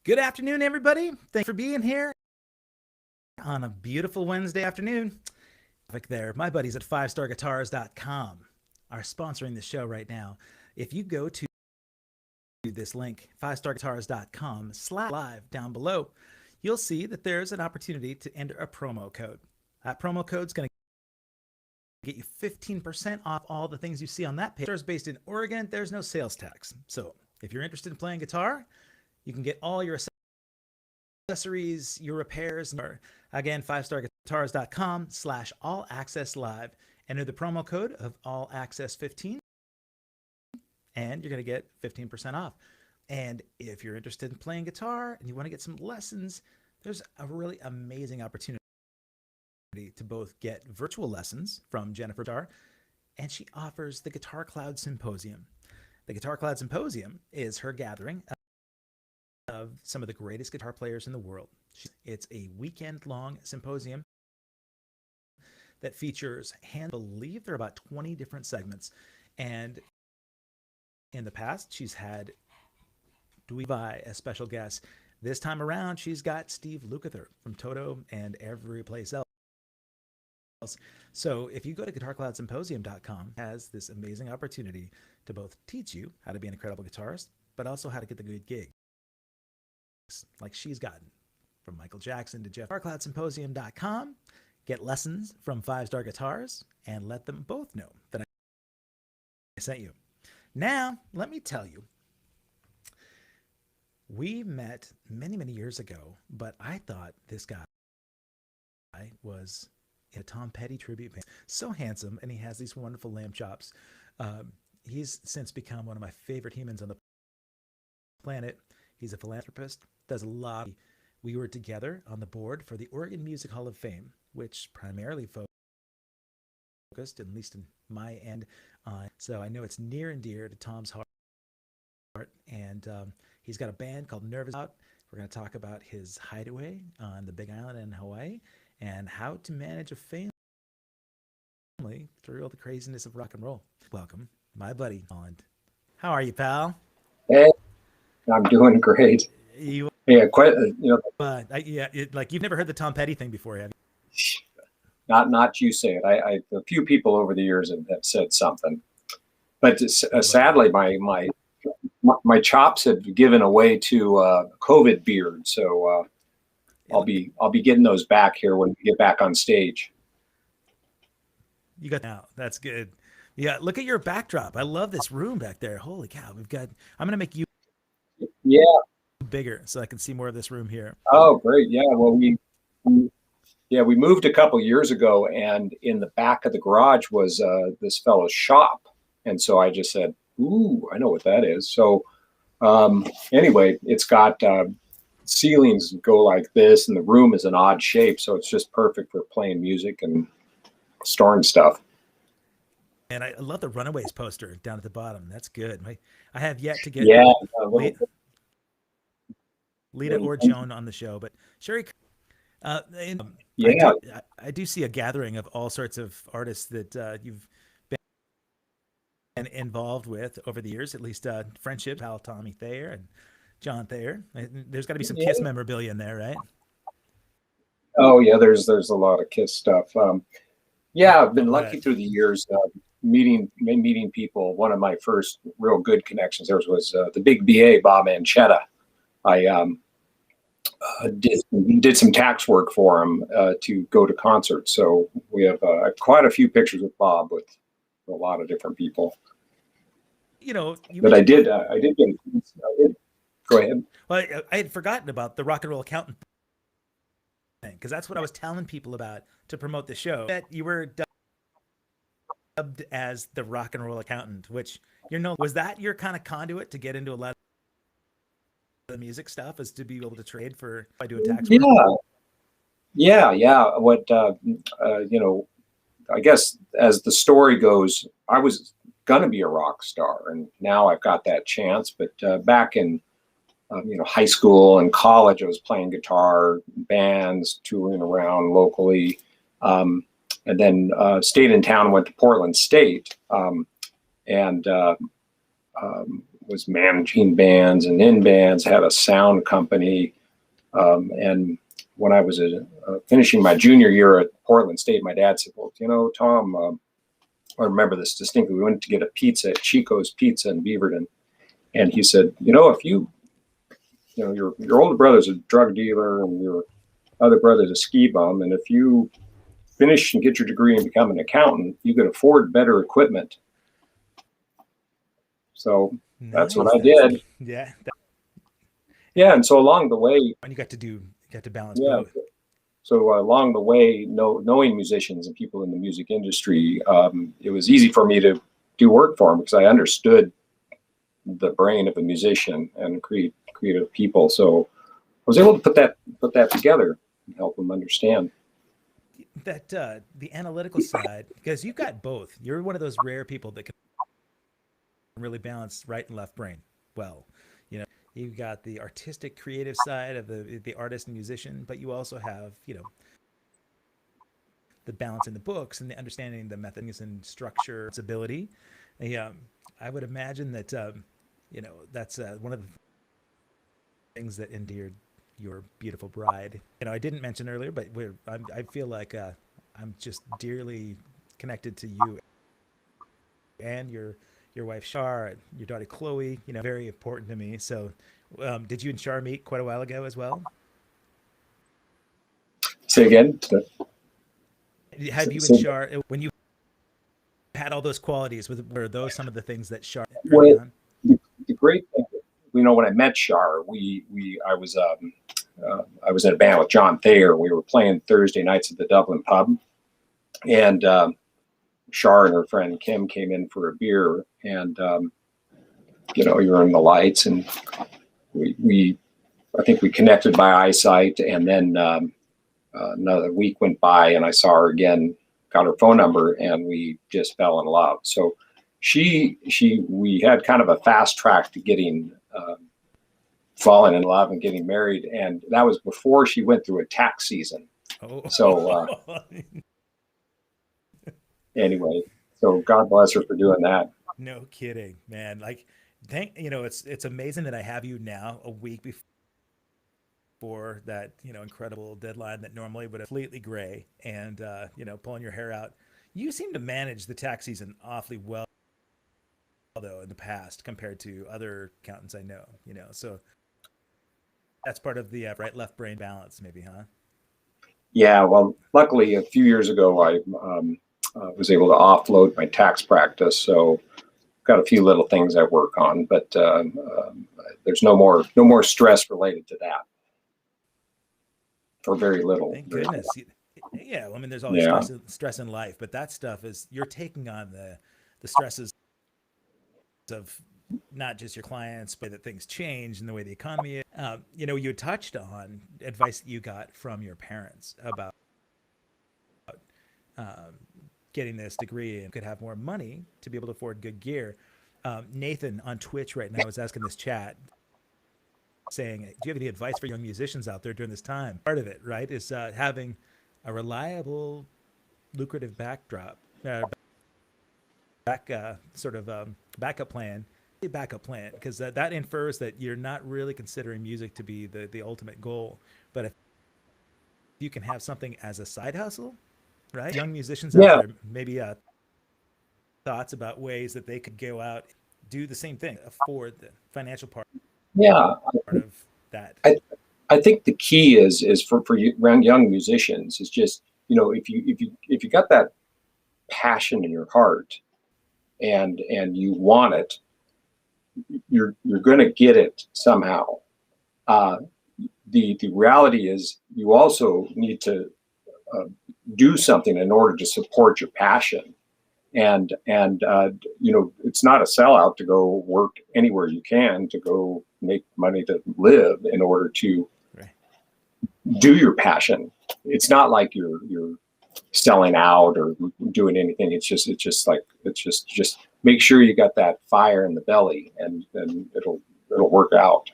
Good afternoon, everybody. Thanks for being here on a beautiful Wednesday afternoon. There, my buddies at 5starguitars.com are sponsoring the show right now. If you go to this link, 5starguitars.com/live down below, you'll see that there's an opportunity to enter a promo code. That promo code's going to get you 15% off all the things you see on that page. It's based in Oregon. There's no sales tax. So if you're interested in playing guitar, you can get all your accessories, your repairs. Again, 5starguitars.com/all-access-live. Enter the promo code of all-access-15, and you're going to get 15% off. And if you're interested in playing guitar and you want to get some lessons, there's a really amazing opportunity to both get virtual lessons from Jennifer Char, and she offers the Guitar Cloud Symposium. The Guitar Cloud Symposium is her gathering of some of the greatest guitar players in the world. It's a weekend-long symposium that features, I believe there are about 20 different segments. And in the past, she's had Dweeby as special guest. This time around, she's got Steve Lukather from Toto and every place else. So if you go to guitarcloudsymposium.com, it has this amazing opportunity to both teach you how to be an incredible guitarist, but also how to get the good gigs like she's gotten from Michael Jackson to Jeff. guitarcloudsymposium.com. Get lessons from 5-Star Guitars and let them both know that I sent you. Now, let me tell you, we met many, many years ago, but I thought this guy was a Tom Petty tribute band. So handsome, and he has these wonderful lamb chops. He's since become one of my favorite humans on the planet. He's a philanthropist, does a lot. We were together on the board for the Oregon Music Hall of Fame, which primarily focused, at least in my end, on. So I know it's near and dear to Tom's heart. And he's got a band called Nervous Out. We're going to talk about his hideaway on the Big Island in Hawaii and how to manage a family through all the craziness of rock and roll. Welcome, my buddy Holland. How are you, pal? Hey, I'm doing great. Quite. Like you've never heard the Tom Petty thing before, have you? Not you say it. A few people over the years have said something, but sadly, my chops have given away to COVID beard, so I'll be getting those back here when we get back on stage. You got now. That's good. Yeah, look at your backdrop. I love this room back there. Holy cow! I'm gonna make you bigger so I can see more of this room here. Oh, great! Yeah, well, we moved a couple years ago, and in the back of the garage was this fellow's shop, and so I just said, "Ooh, I know what that is." So anyway, it's got ceilings go like this, and the room is an odd shape, so it's just perfect for playing music and storing stuff. And I love the Runaways poster down at the bottom. That's good. I have yet to get Lita or Joan on the show, but Sherry. I do see a gathering of all sorts of artists that you've been involved with over the years, at least friendship, pal Tommy Thayer and John Thayer. There's got to be some Kiss memorabilia in there, right? Oh yeah, there's a lot of Kiss stuff. I've been lucky through the years meeting people. One of my first real good connections there was the big BA, Bob Manchetta. I did some tax work for him to go to concerts. So we have quite a few pictures with Bob with a lot of different people. But I did. Go ahead. Well, I had forgotten about the rock and roll accountant thing, because that's what I was telling people about to promote the show. That you were dubbed as the rock and roll accountant, which was that your kind of conduit to get into a lot of the music stuff, is to be able to trade by doing tax work? Yeah. What I guess as the story goes, I was gonna be a rock star, and now I've got that chance. But back in high school and college, I was playing guitar, bands, touring around locally, and then stayed in town and went to Portland State, and was managing bands and in bands, had a sound company. And when I was finishing my junior year at Portland State, my dad said, well, Tom, I remember this distinctly. We went to get a pizza at Chico's Pizza in Beaverton. And he said, if your older brother's a drug dealer and your other brother's a ski bum, and if you finish and get your degree and become an accountant, you could afford better equipment. So that's what I did. Yeah. Yeah. And so along the way, And you got to balance yeah. both. So along the way, knowing musicians and people in the music industry, it was easy for me to do work for them because I understood the brain of a musician and creative people. So I was able to put that together and help them understand. That the analytical side, because you've got both. You're one of those rare people that can really balance right and left brain well. You've got the artistic, creative side of the artist and musician, but you also have the balance in the books and the understanding the methods and structure, its ability. I would imagine that that's one of the things that endeared your beautiful bride. I didn't mention earlier, but I feel like I'm just dearly connected to you and your wife Char, your daughter Chloe. Very important to me. So, did you and Char meet quite a while ago as well? Say again. Have you and Char, when you had all those qualities, were those some of the things that Char early on? The great thing, when I met Char, I was in a band with John Thayer. We were playing Thursday nights at the Dublin pub, and Char and her friend Kim came in for a beer, and you're in the lights, and I think we connected by eyesight, and then another week went by, and I saw her again, got her phone number, and we just fell in love. So we had kind of a fast track to getting falling in love and getting married, and that was before she went through a tax season. Oh. So anyway, so God bless her for doing that. No kidding, man. Like, it's amazing that I have you now a week before that, incredible deadline that normally would have completely gray and, pulling your hair out. You seem to manage the tax season awfully well, though, in the past compared to other accountants I know, so that's part of the right left brain balance, maybe, huh? Yeah, well, luckily a few years ago I was able to offload my tax practice, so got a few little things I work on, but there's no more stress related to that, or very little. Thank goodness. Yeah, well, I mean, there's always stress in life, but that stuff is you're taking on the stresses of not just your clients, but that things change and the way the economy is. You touched on advice that you got from your parents about getting this degree and could have more money to be able to afford good gear. Nathan on Twitch right now is asking this chat, saying, do you have any advice for young musicians out there during this time? Part of it, right, is having a reliable, lucrative backup plan, because that infers that you're not really considering music to be the ultimate goal. But if you can have something as a side hustle, right? Young musicians out there, maybe thoughts about ways that they could go out, do the same thing, afford the financial part. Yeah, part of that. I think the key is for young musicians is just, if you got that passion in your heart and you want it, you're going to get it somehow. The reality is you also need to do something in order to support your passion. And it's not a sellout to go work anywhere you can to go make money to live in order to do your passion. It's not like you're selling out or doing anything. It's just make sure you got that fire in the belly, and it'll work out.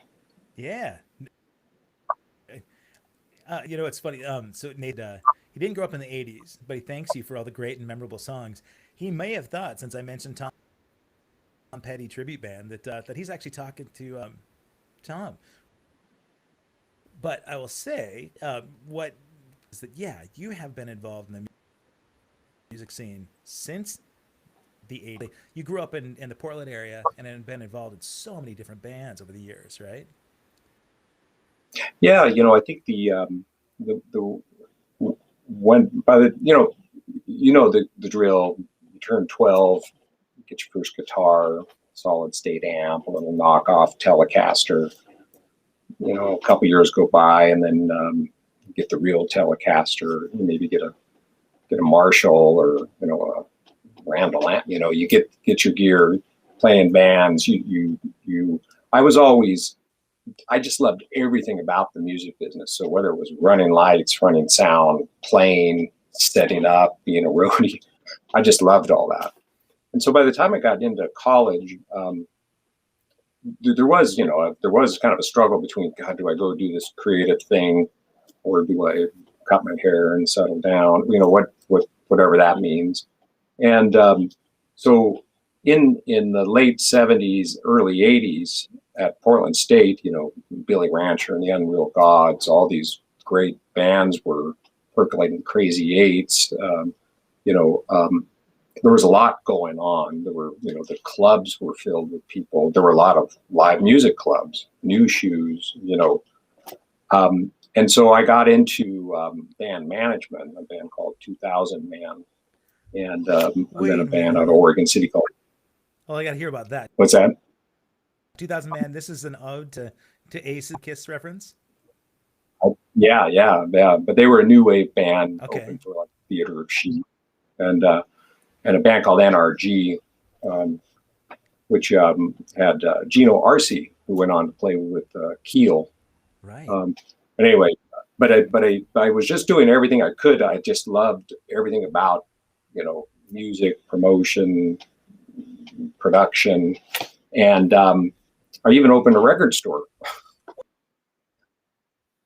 Yeah. It's funny. So Nate, he didn't grow up in the 80s, but he thanks you for all the great and memorable songs. He may have thought, since I mentioned Tom Petty tribute band that he's actually talking to Tom. But I will say, what is that? Yeah, you have been involved in the music scene since the 80s. You grew up in the Portland area and have been involved in so many different bands over the years, right? Yeah, I think the when by the the drill. You turn 12, you get your first guitar, solid state amp, a little knockoff Telecaster. A couple years go by, and then you get the real Telecaster. You maybe get a Marshall, or a Randall amp. You get your gear, playing bands. I was always, I just loved everything about the music business. So whether it was running lights, running sound, playing, setting up, being a roadie, I just loved all that. And so by the time I got into college, there was kind of a struggle between, God, do I go do this creative thing, or do I cut my hair and settle down? Whatever that means. And so in the late 70s, early 80s at Portland State, Billy Rancher and the Unreal Gods, all these great bands were percolating. Crazy Eights. There was a lot going on. There were, the clubs were filled with people. There were a lot of live music clubs, New Shoes, and so I got into band management, a band called 2000 Man, and then a band out of Oregon City called. Oh, I got to hear about that. What's that? 2000 Man. This is an ode to Ace of Kiss reference. Yeah. But they were a new wave band, okay, open for like Theater of Sheep, and a band called NRG, which had Gino Arce, who went on to play with Keel. Right. But anyway, I was just doing everything I could. I just loved everything about, music, promotion, production, and I even opened a record store.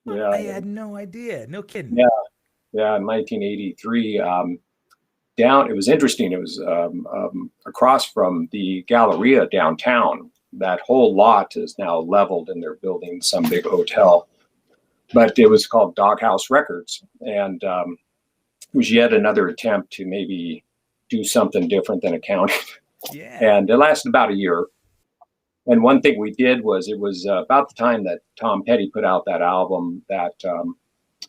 Yeah, I had no idea. No kidding. Yeah, in 1983. It was interesting. It was across from the Galleria downtown. That whole lot is now leveled, and they're building some big hotel. But it was called Doghouse Records, and it was yet another attempt to maybe do something different than accounting. Yeah. And it lasted about a year. And one thing we did was, it was about the time that Tom Petty put out that album that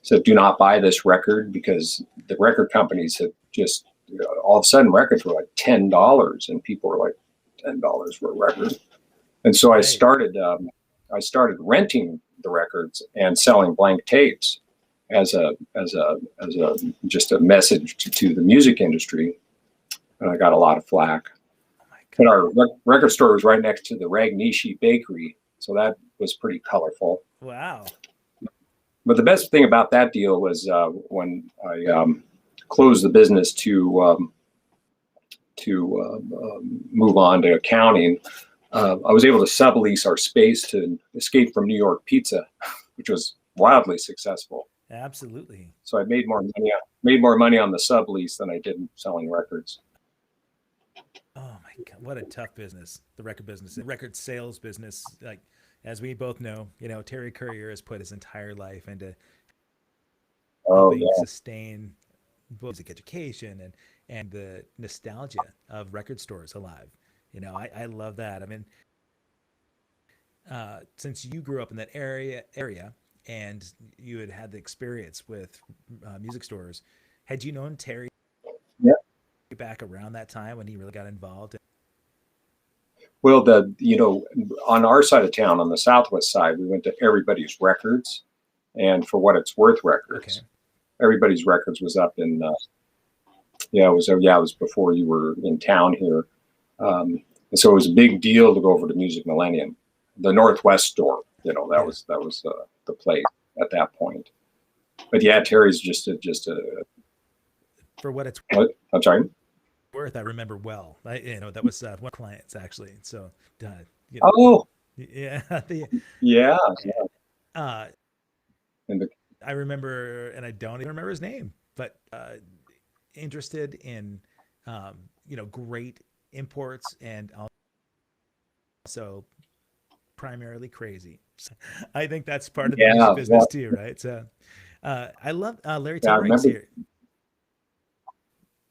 said, "Do not buy this record," because the record companies had just, all of a sudden records were like $10, and people were like, $10 for a record. And so I started renting the records and selling blank tapes as a just a message to the music industry. And I got a lot of flack. But our record store was right next to the Ragnishi Bakery, so that was pretty colorful. Wow. But the best thing about that deal was when I closed the business to move on to accounting. I was able to sublease our space to Escape from New York Pizza, which was wildly successful. Absolutely. So I made more money on the sublease than I did selling records. Oh my God, what a tough business, the record business, the record sales business. Like, as we both know, Terry Currier has put his entire life into helping sustain music education and the nostalgia of record stores alive. I love that. I mean, since you grew up in that area and you had the experience with music stores, had you known Terry back around that time when he really got involved? Well, on our side of town, on the southwest side, we went to Everybody's Records, and For What It's Worth Records. Okay. Everybody's Records was up in it was before you were in town here. And so it was a big deal to go over to Music Millennium, the Northwest store. That was the place at that point. But yeah, Terry's just a. For what it's I'm sorry. Worth, I remember well. That was one of my clients actually. So. Oh. Yeah. Yeah. I remember, and I don't even remember his name, but interested in great imports and also primarily crazy. So I think that's part of the music Yeah, business well, too, right? So I love Larry yeah, I Toering's remember. here.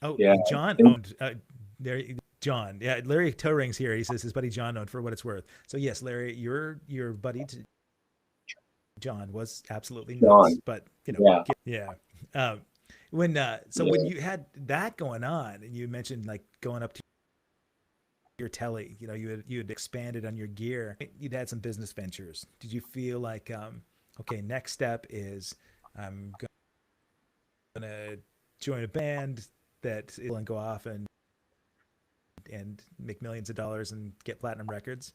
Oh, Yeah, John they- owned there. John, yeah, Larry Toering's here. He says his buddy John owned for what it's worth. So yes, Larry, your buddy John was absolutely nuts, John. but Yeah, yeah. Um, when yeah, you had that going on, and you mentioned like going up to your telly, you had expanded on your gear. You'd had some business ventures. Did you feel like, okay, next step is I'm gonna join a band that will go off and make millions of dollars and get platinum records?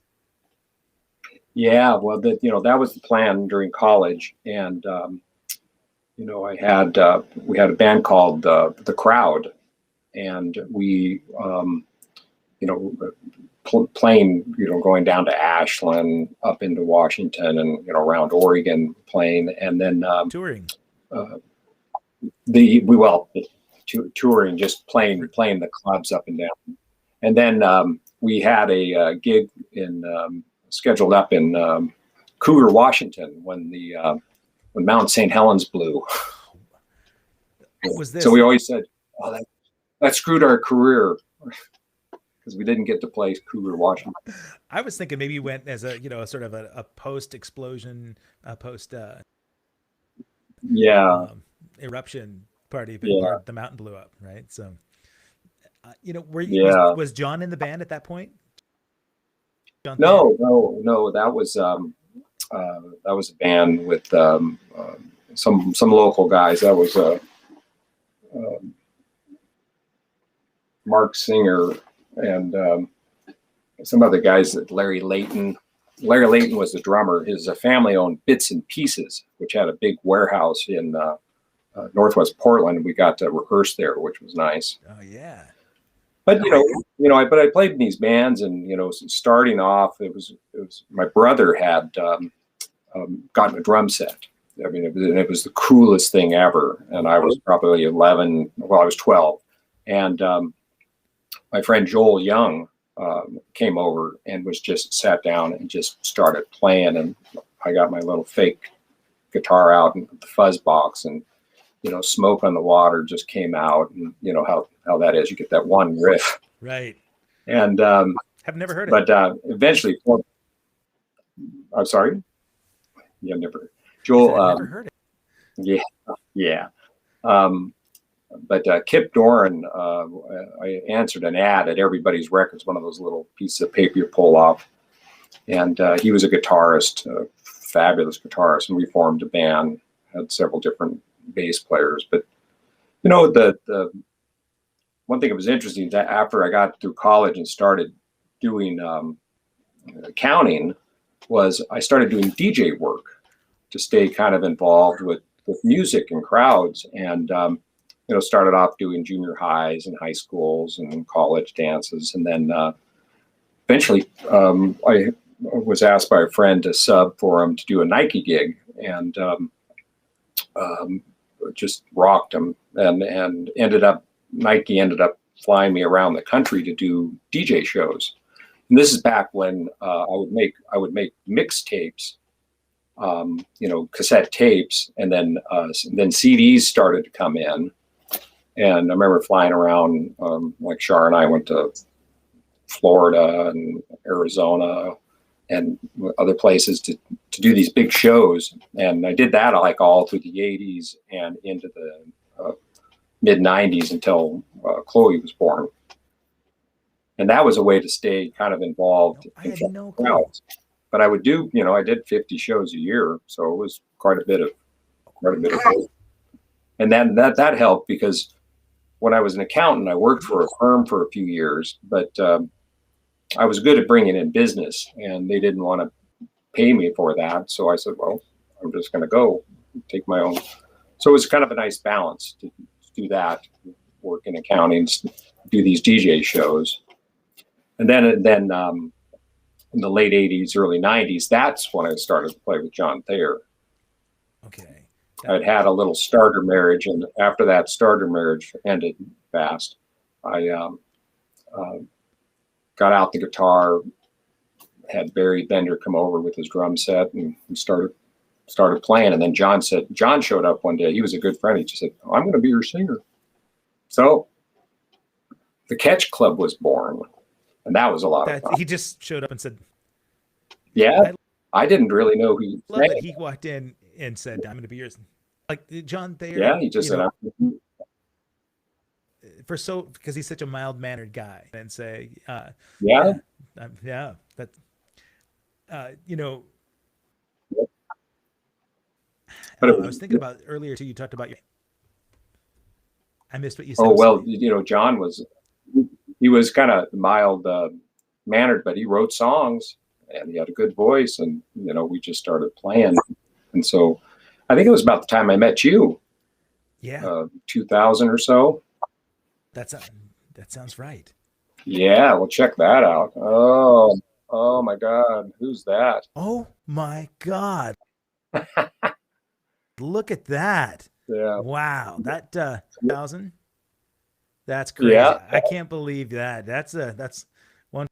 yeah. Well, that was the plan during college, and I had we had a band called the Crowd, and we you know playing going down to Ashland, up into Washington, and around Oregon playing, and then Touring. uh, the we well touring, just playing the clubs up and down, and then we had a gig in scheduled up in Cougar, Washington, when Mount St. Helens blew. Was So this? we always said, "Oh, that screwed our career," because we didn't get to play Cougar, Washington. I was thinking maybe you went as a sort of a post explosion, post Yeah, eruption party, but yeah, where the mountain blew up, right? So, were you yeah. was John in the band at that point? John Thayer? No, no, no. That was a band with some local guys. That was uh, Mark Singer and some other guys. That Larry Layton. Larry Layton was the drummer. His family owned Bits and Pieces, which had a big warehouse in Northwest Portland. We got to rehearse there, which was nice. Oh yeah. But I played in these bands, and starting off, it was my brother had gotten a drum set. I mean, it was the coolest thing ever, and I was probably 11. Well, I was 12, and my friend Joel Young came over and was just sat down and just started playing, and I got my little fake guitar out and the fuzz box, and Smoke on the Water just came out, and how that is. You get that one riff, Right. and Have never heard it. but eventually, I'm sorry, yeah, never. I said Joel, I've never heard it. yeah, yeah. But Kip Doran, I answered an ad at Everybody's Records, one of those little pieces of paper you pull off, and he was a guitarist, a fabulous guitarist, and we formed a band. Had several different bass players, but the one thing that was interesting that after I got through college and started doing accounting was I started doing DJ work to stay kind of involved with music and crowds, and started off doing junior highs and high schools and college dances, and then eventually I was asked by a friend to sub for him to do a Nike gig, and just rocked him, and Nike ended up flying me around the country to do DJ shows. And this is back when I would make mixtapes, cassette tapes, and then CDs started to come in. And I remember flying around, like Char and I went to Florida and Arizona and other places to do these big shows. And I did that like all through the 80s and into the mid 90s until Chloe was born. And that was a way to stay kind of involved I had in no clue. crowds. But I would do, I did 50 shows a year. So it was quite a bit of work. And then that helped, because when I was an accountant, I worked for a firm for a few years, but I was good at bringing in business, and they didn't want to pay me for that. So I said, well, I'm just going to go take my own. So it was kind of a nice balance to do that, work in accounting, do these DJ shows. And then in the late 80s, early 90s, that's when I started to play with John Thayer. Okay. I'd had a little starter marriage, and after that starter marriage ended fast, I got out the guitar, had Barry Bender come over with his drum set, and we started playing. And then John showed up one day. He was a good friend. He just said, "I'm going to be your singer." So the Catch Club was born, and that was a lot of fun. He just showed up and said, "Yeah." I didn't really know who. I love that he walked in and said, "I'm going to be yours." Like John Thayer. Yeah, he just said, because he's such a mild mannered guy, and say, yeah, that, But I was thinking about earlier too. You talked about I missed what you said. Oh well, John was kind of mild mannered, but he wrote songs and he had a good voice, and we just started playing, and so I think it was about the time I met you. Yeah, 2000 or so. That sounds right. Yeah, well, check that out. Oh my God, who's that? Oh my God. Look at that. Yeah. Wow. That 2000. That's crazy. Yeah. I can't believe that. That's one.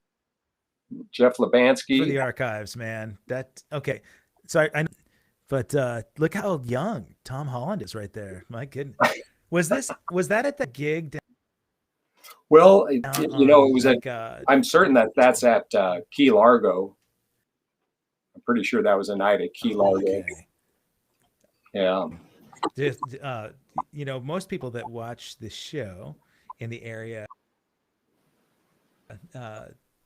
Jeff Lebansky. For the archives, man. Okay. So but look how young Tom Holland is right there. My goodness. Was that at the gig? Well, it was like, I'm certain that's at Key Largo. I'm pretty sure that was a night at Key Largo. Okay. Yeah. Most people that watch the show in the area,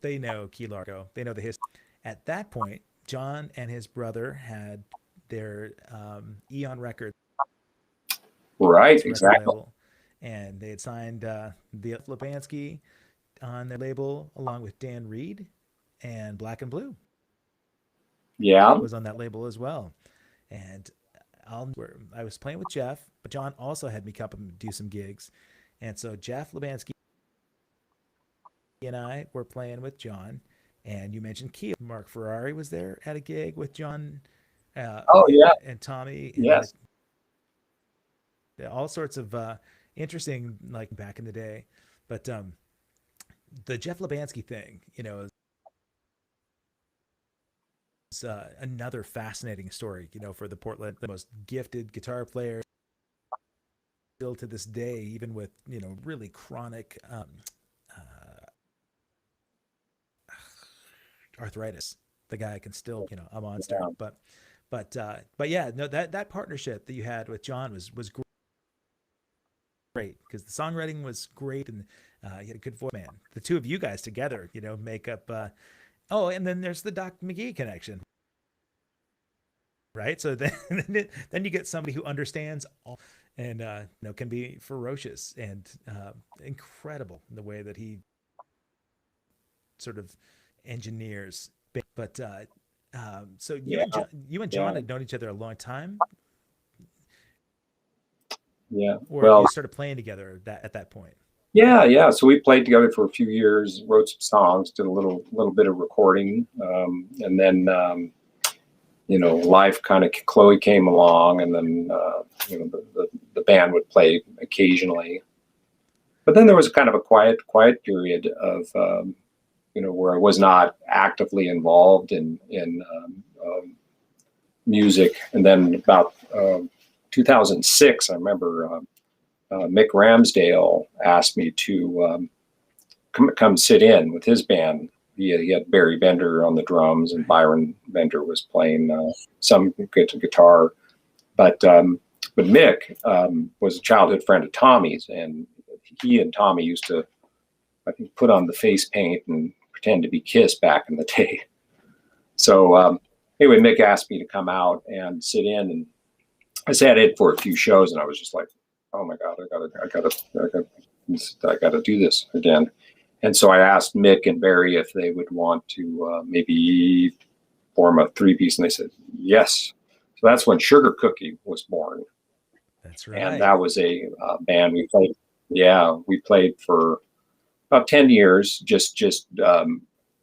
they know Key Largo. They know the history. At that point, John and his brother had their Eon Records. Right, exactly. Label, and they had signed the Lebansky on their label along with Dan Reed, and Black and Blue. Yeah. Was on that label as well. And I was playing with Jeff, but John also had me come and do some gigs. And so Jeff Lebansky and I were playing with John, and you mentioned Key. Mark Ferrari was there at a gig with John. And Tommy. And yes. All sorts of interesting, like back in the day. But the Jeff Lebansky thing, is another fascinating story, for the Portland, the most gifted guitar player still to this day, even with, really chronic arthritis. The guy can still, a monster. Yeah. But yeah, no, that partnership that you had with John was great, because the songwriting was great, and you had a good voice, man. The two of you guys together, make up. And then there's the Doc McGee connection, right? So then you get somebody who understands all, and can be ferocious and incredible in the way that he sort of engineers. But so you and John had known each other a long time. Yeah. Or you started playing together at that point. Yeah. So we played together for a few years, wrote some songs, did a little bit of recording, and then life kind of, Chloe came along, and then the band would play occasionally. But then there was kind of a quiet period of where I was not actively involved in music, and then about 2006, I remember Mick Ramsdale asked me to come sit in with his band. He had Barry Bender on the drums, and Byron Bender was playing some good guitar. But Mick was a childhood friend of Tommy's, and he and Tommy used to, I think, put on the face paint and pretend to be Kiss back in the day. So anyway, Mick asked me to come out and sit in, and I sat in for a few shows, and I was just like, "Oh my God, I gotta do this again." And so I asked Mick and Barry if they would want to maybe form a three-piece, and they said yes. So that's when Sugar Cookie was born. That's right. And that was a band we played. Yeah, we played for about 10 years. Just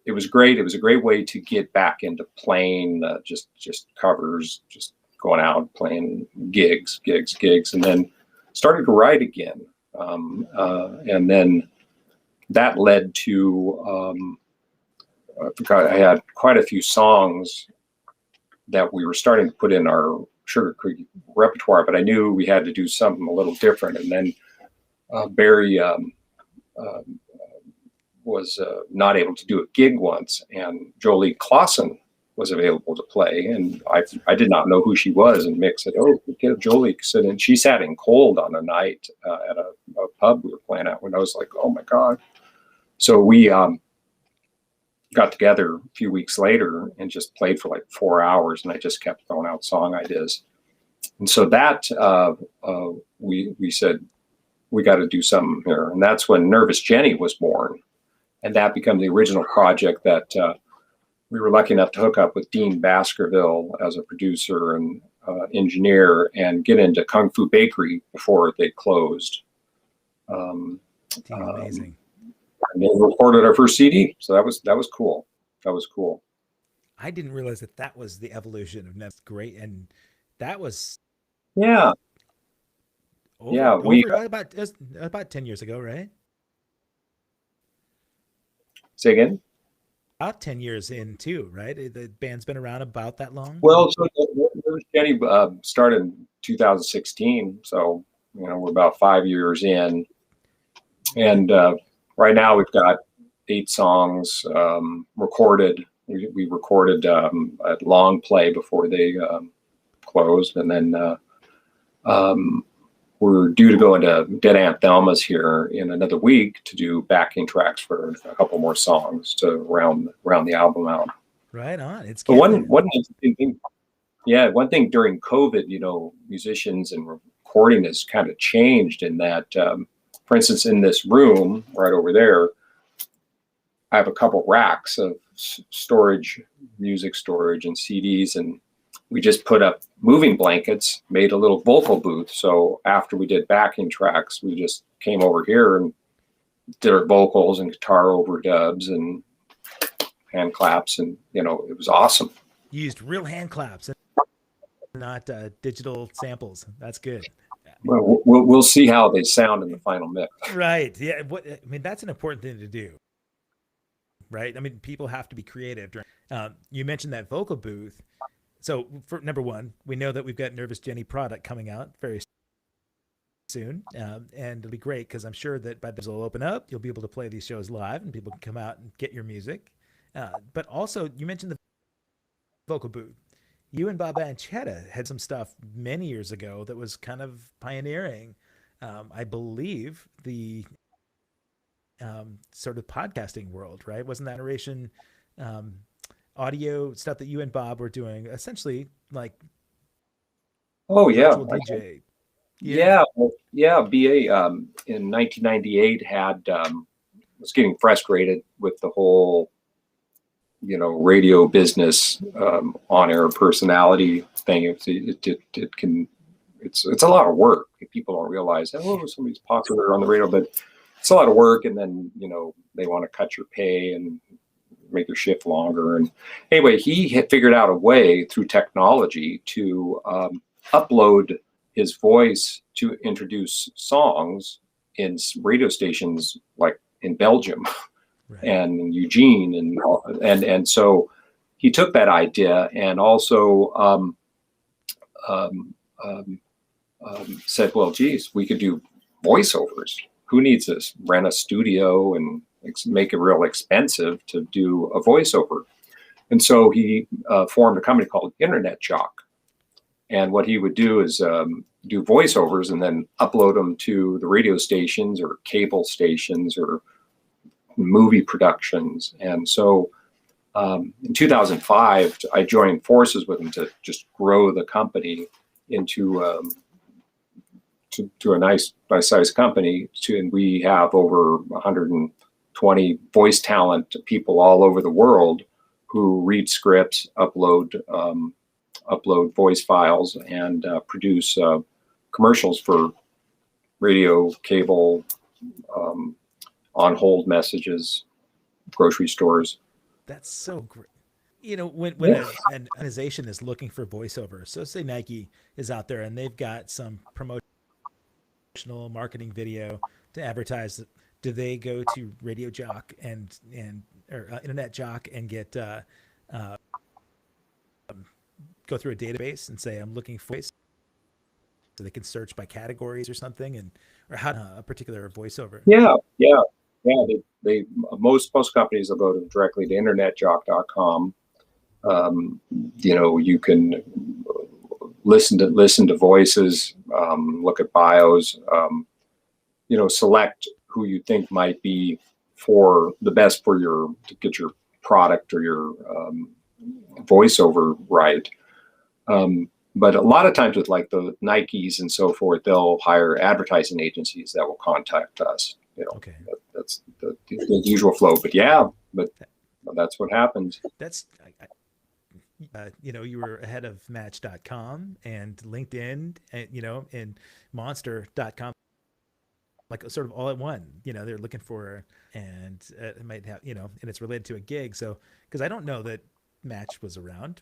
it was great. It was a great way to get back into playing just covers, just going out playing gigs, and then started to write again. And then that led to I had quite a few songs that we were starting to put in our Sugar Creek repertoire, but I knew we had to do something a little different. And then Barry was not able to do a gig once, and Jolie Clausen was available to play, and I did not know who she was, and Mick said, "Oh, get Jolie." And she sat in cold on a night at a pub we were playing at, when I was like, "Oh my God." So we got together a few weeks later and just played for like 4 hours, and I just kept throwing out song ideas. And so that we said, we got to do something here. And that's when Nervous Jenny was born. And that became the original project that we were lucky enough to hook up with Dean Baskerville as a producer and engineer, and get into Kung Fu Bakery before they closed. Amazing. And they recorded our first CD. So that was cool. That was cool. I didn't realize that was the evolution of Nev's great. And that was about 10 years ago, right? Say again? About 10 years in too, right? The band's been around about that long? Well, so Jenny started in 2016. So, we're about 5 years in. And right now we've got 8 songs recorded. We recorded at Long Play before they closed. And then we're due to go into Dead Aunt Thelma's here in another week to do backing tracks for a couple more songs to round the album out. Right on. It's but one thing during COVID, musicians and recording has kind of changed in that, for instance, in this room right over there, I have a couple racks of storage, music storage and CDs, and we just put up moving blankets, made a little vocal booth. So after we did backing tracks, we just came over here and did our vocals and guitar overdubs and hand claps, and it was awesome. You used real hand claps and not digital samples. That's good. Well, we'll see how they sound in the final mix. Right. Yeah. That's an important thing to do. Right. People have to be creative. You mentioned that vocal booth. So for number one, we know that we've got Nervous Jenny product coming out very soon. And it'll be great because I'm sure that by the time it'll open up, you'll be able to play these shows live and people can come out and get your music. But also you mentioned the vocal booth. You and Bob Anchetta had some stuff many years ago that was kind of pioneering, I believe, the sort of podcasting world, right? Wasn't that narration audio stuff that you and Bob were doing, essentially like virtual DJ? Yeah. BA in 1998 was getting frustrated with the whole radio business, on-air personality thing. It's a lot of work. People don't realize, somebody's popular on the radio, but it's a lot of work. And then, they want to cut your pay and make your shift longer. And anyway, he had figured out a way through technology to upload his voice to introduce songs in radio stations like in Belgium. Right. And Eugene, and so he took that idea and also said, well, geez, we could do voiceovers. Who needs this? Rent a studio and make it real expensive to do a voiceover. And so he formed a company called Internet Jock. And what he would do is do voiceovers and then upload them to the radio stations or cable stations or movie productions. And so in 2005, I joined forces with him to just grow the company into to a nice sized company. And we have over 120 voice talent people all over the world who read scripts, upload voice files, and produce commercials for radio, cable, on hold messages, grocery stores. That's so great. When an organization is looking for voiceovers, so say Nike is out there and they've got some promotional marketing video to advertise do they go to Radio Jock and or Internet Jock and get go through a database and say I'm looking for, so they can search by categories or something, and or how a particular voiceover? Yeah, yeah, yeah. They most companies will go to directly to internetjock.com. You can listen to voices, look at bios, select who you think might be for the best for to get your product or your voiceover right. But a lot of times with like the Nikes and so forth, they'll hire advertising agencies that will contact us. Okay. That's the usual flow. But yeah, that's what happens. That's you were ahead of Match.com and LinkedIn, and and Monster.com, like sort of all at one. They're looking for, and it might have, and it's related to a gig. So because I don't know that Match was around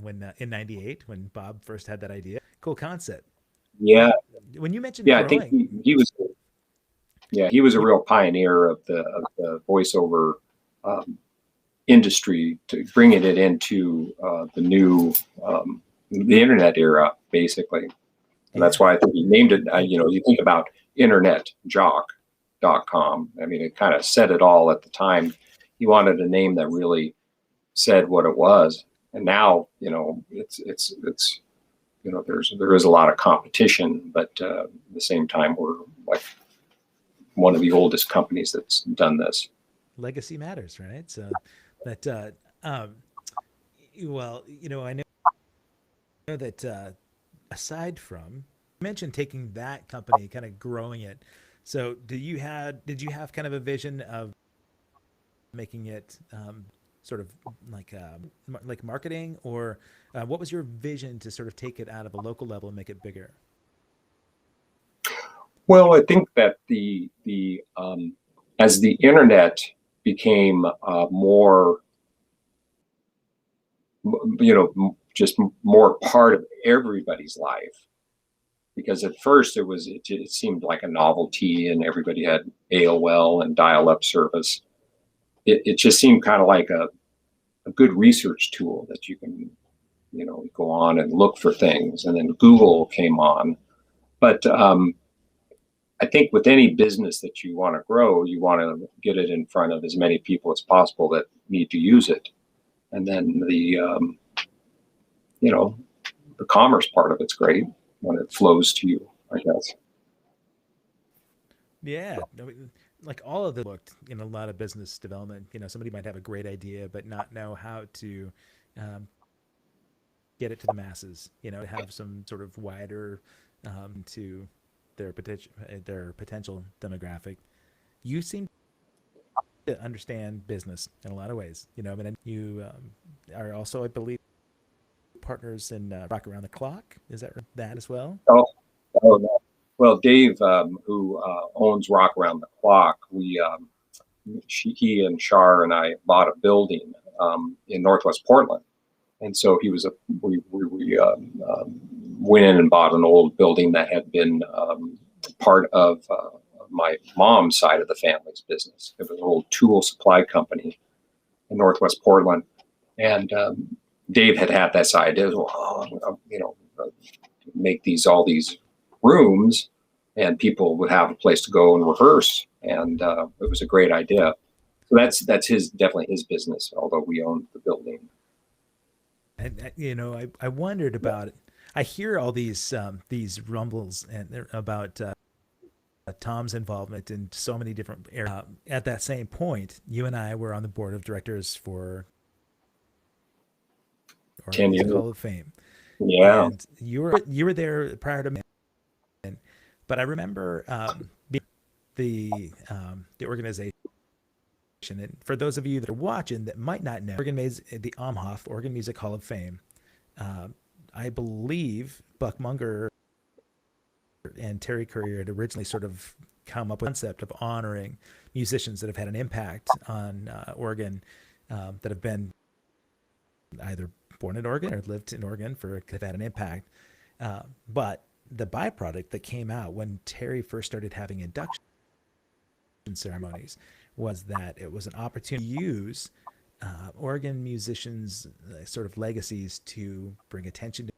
when in '98 when Bob first had that idea. Cool concept. Yeah. When you mentioned Yeah, growing, I think he was. Yeah, he was a real pioneer of the voiceover industry, to bringing it into the new the internet era, basically. And that's why I think he named it. You think about internetjock.com. I mean, it kind of said it all at the time. He wanted a name that really said what it was. And now, it's there is a lot of competition, but at the same time, we're like one of the oldest companies that's done this. Legacy matters, right? So that well, I know that aside from, you mentioned taking that company, kind of growing it. So did you have kind of a vision of making it sort of like marketing, or what was your vision to sort of take it out of a local level and make it bigger? Well, I think that the as the internet became more, just more part of everybody's life, because at first it seemed like a novelty, and everybody had AOL and dial-up service. It just seemed kind of like a good research tool that you can, go on and look for things. And then Google came on. But I think with any business that you want to grow, you want to get it in front of as many people as possible that need to use it. And then the commerce part of it's great when it flows to you, I guess. Yeah, like all of it looked in a lot of business development. Somebody might have a great idea but not know how to get it to the masses. To have some sort of wider to their potential demographic. You seem to understand business in a lot of ways. You are also, I believe, partners in Rock Around the Clock. Is that as well? Oh no. Well, Dave, who owns Rock Around the Clock, he and Char and I bought a building in Northwest Portland, and so we went in and bought an old building that had been part of my mom's side of the family's business. It was an old tool supply company in Northwest Portland, and Dave had that side. Make all these rooms, and people would have a place to go and rehearse, and it was a great idea. So that's definitely his business, although we own the building. And I wondered about it. I hear all these rumbles and about Tom's involvement in so many different areas. At that same point, you and I were on the board of directors for 10 years. Hall of Fame. Yeah. And you were there prior to me, but I remember the organization. And for those of you that are watching that might not know, the OMHOF, Oregon Music Hall of Fame, I believe Buck Munger and Terry Currier had originally sort of come up with the concept of honoring musicians that have had an impact on Oregon, that have been either born in Oregon or lived in Oregon have had an impact. But the byproduct that came out when Terry first started having inductions ceremonies was that it was an opportunity to use Oregon musicians' sort of legacies to bring attention to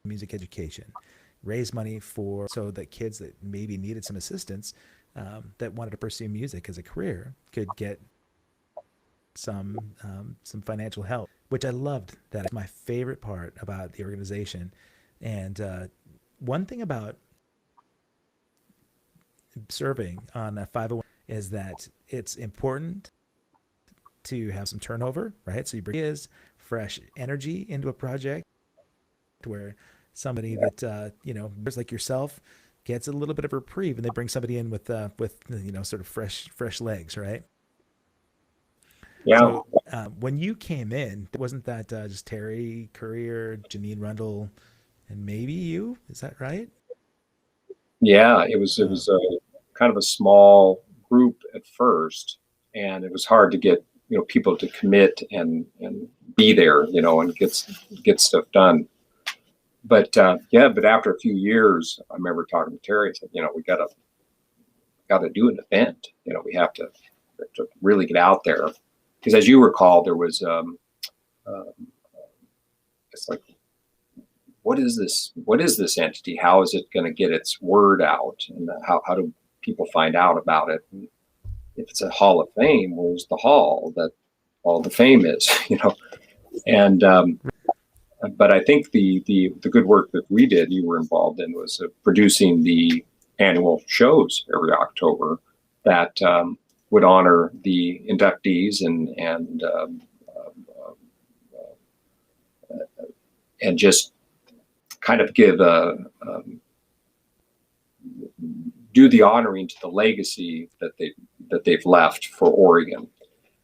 music education, raise money for so that kids that maybe needed some assistance that wanted to pursue music as a career could get some financial help, which I loved. That is my favorite part about the organization. And one thing about serving on a 501 is that it's important to have some turnover, right? So you bring is fresh energy into a project where somebody that just like yourself gets a little bit of reprieve, and they bring somebody in with sort of fresh legs, right? Yeah. So when you came in, wasn't that just Terry Courier, Janine Rundle, and maybe you? Is that right? Yeah, it was a kind of a small group at first, and it was hard to get people to commit and be there, and get stuff done. But yeah, but after a few years, I remember talking to Terry. I said, we got to do an event. We have to really get out there, because as you recall, there was uh, it's like, what is this entity? How is it going to get its word out? And how do people find out about it? And if it's a hall of fame, where's the hall that all the fame is? And but I think the good work that we did, you were involved in, was producing the annual shows every October that would honor the inductees and just kind of give do the honoring to the legacy that they've left for Oregon.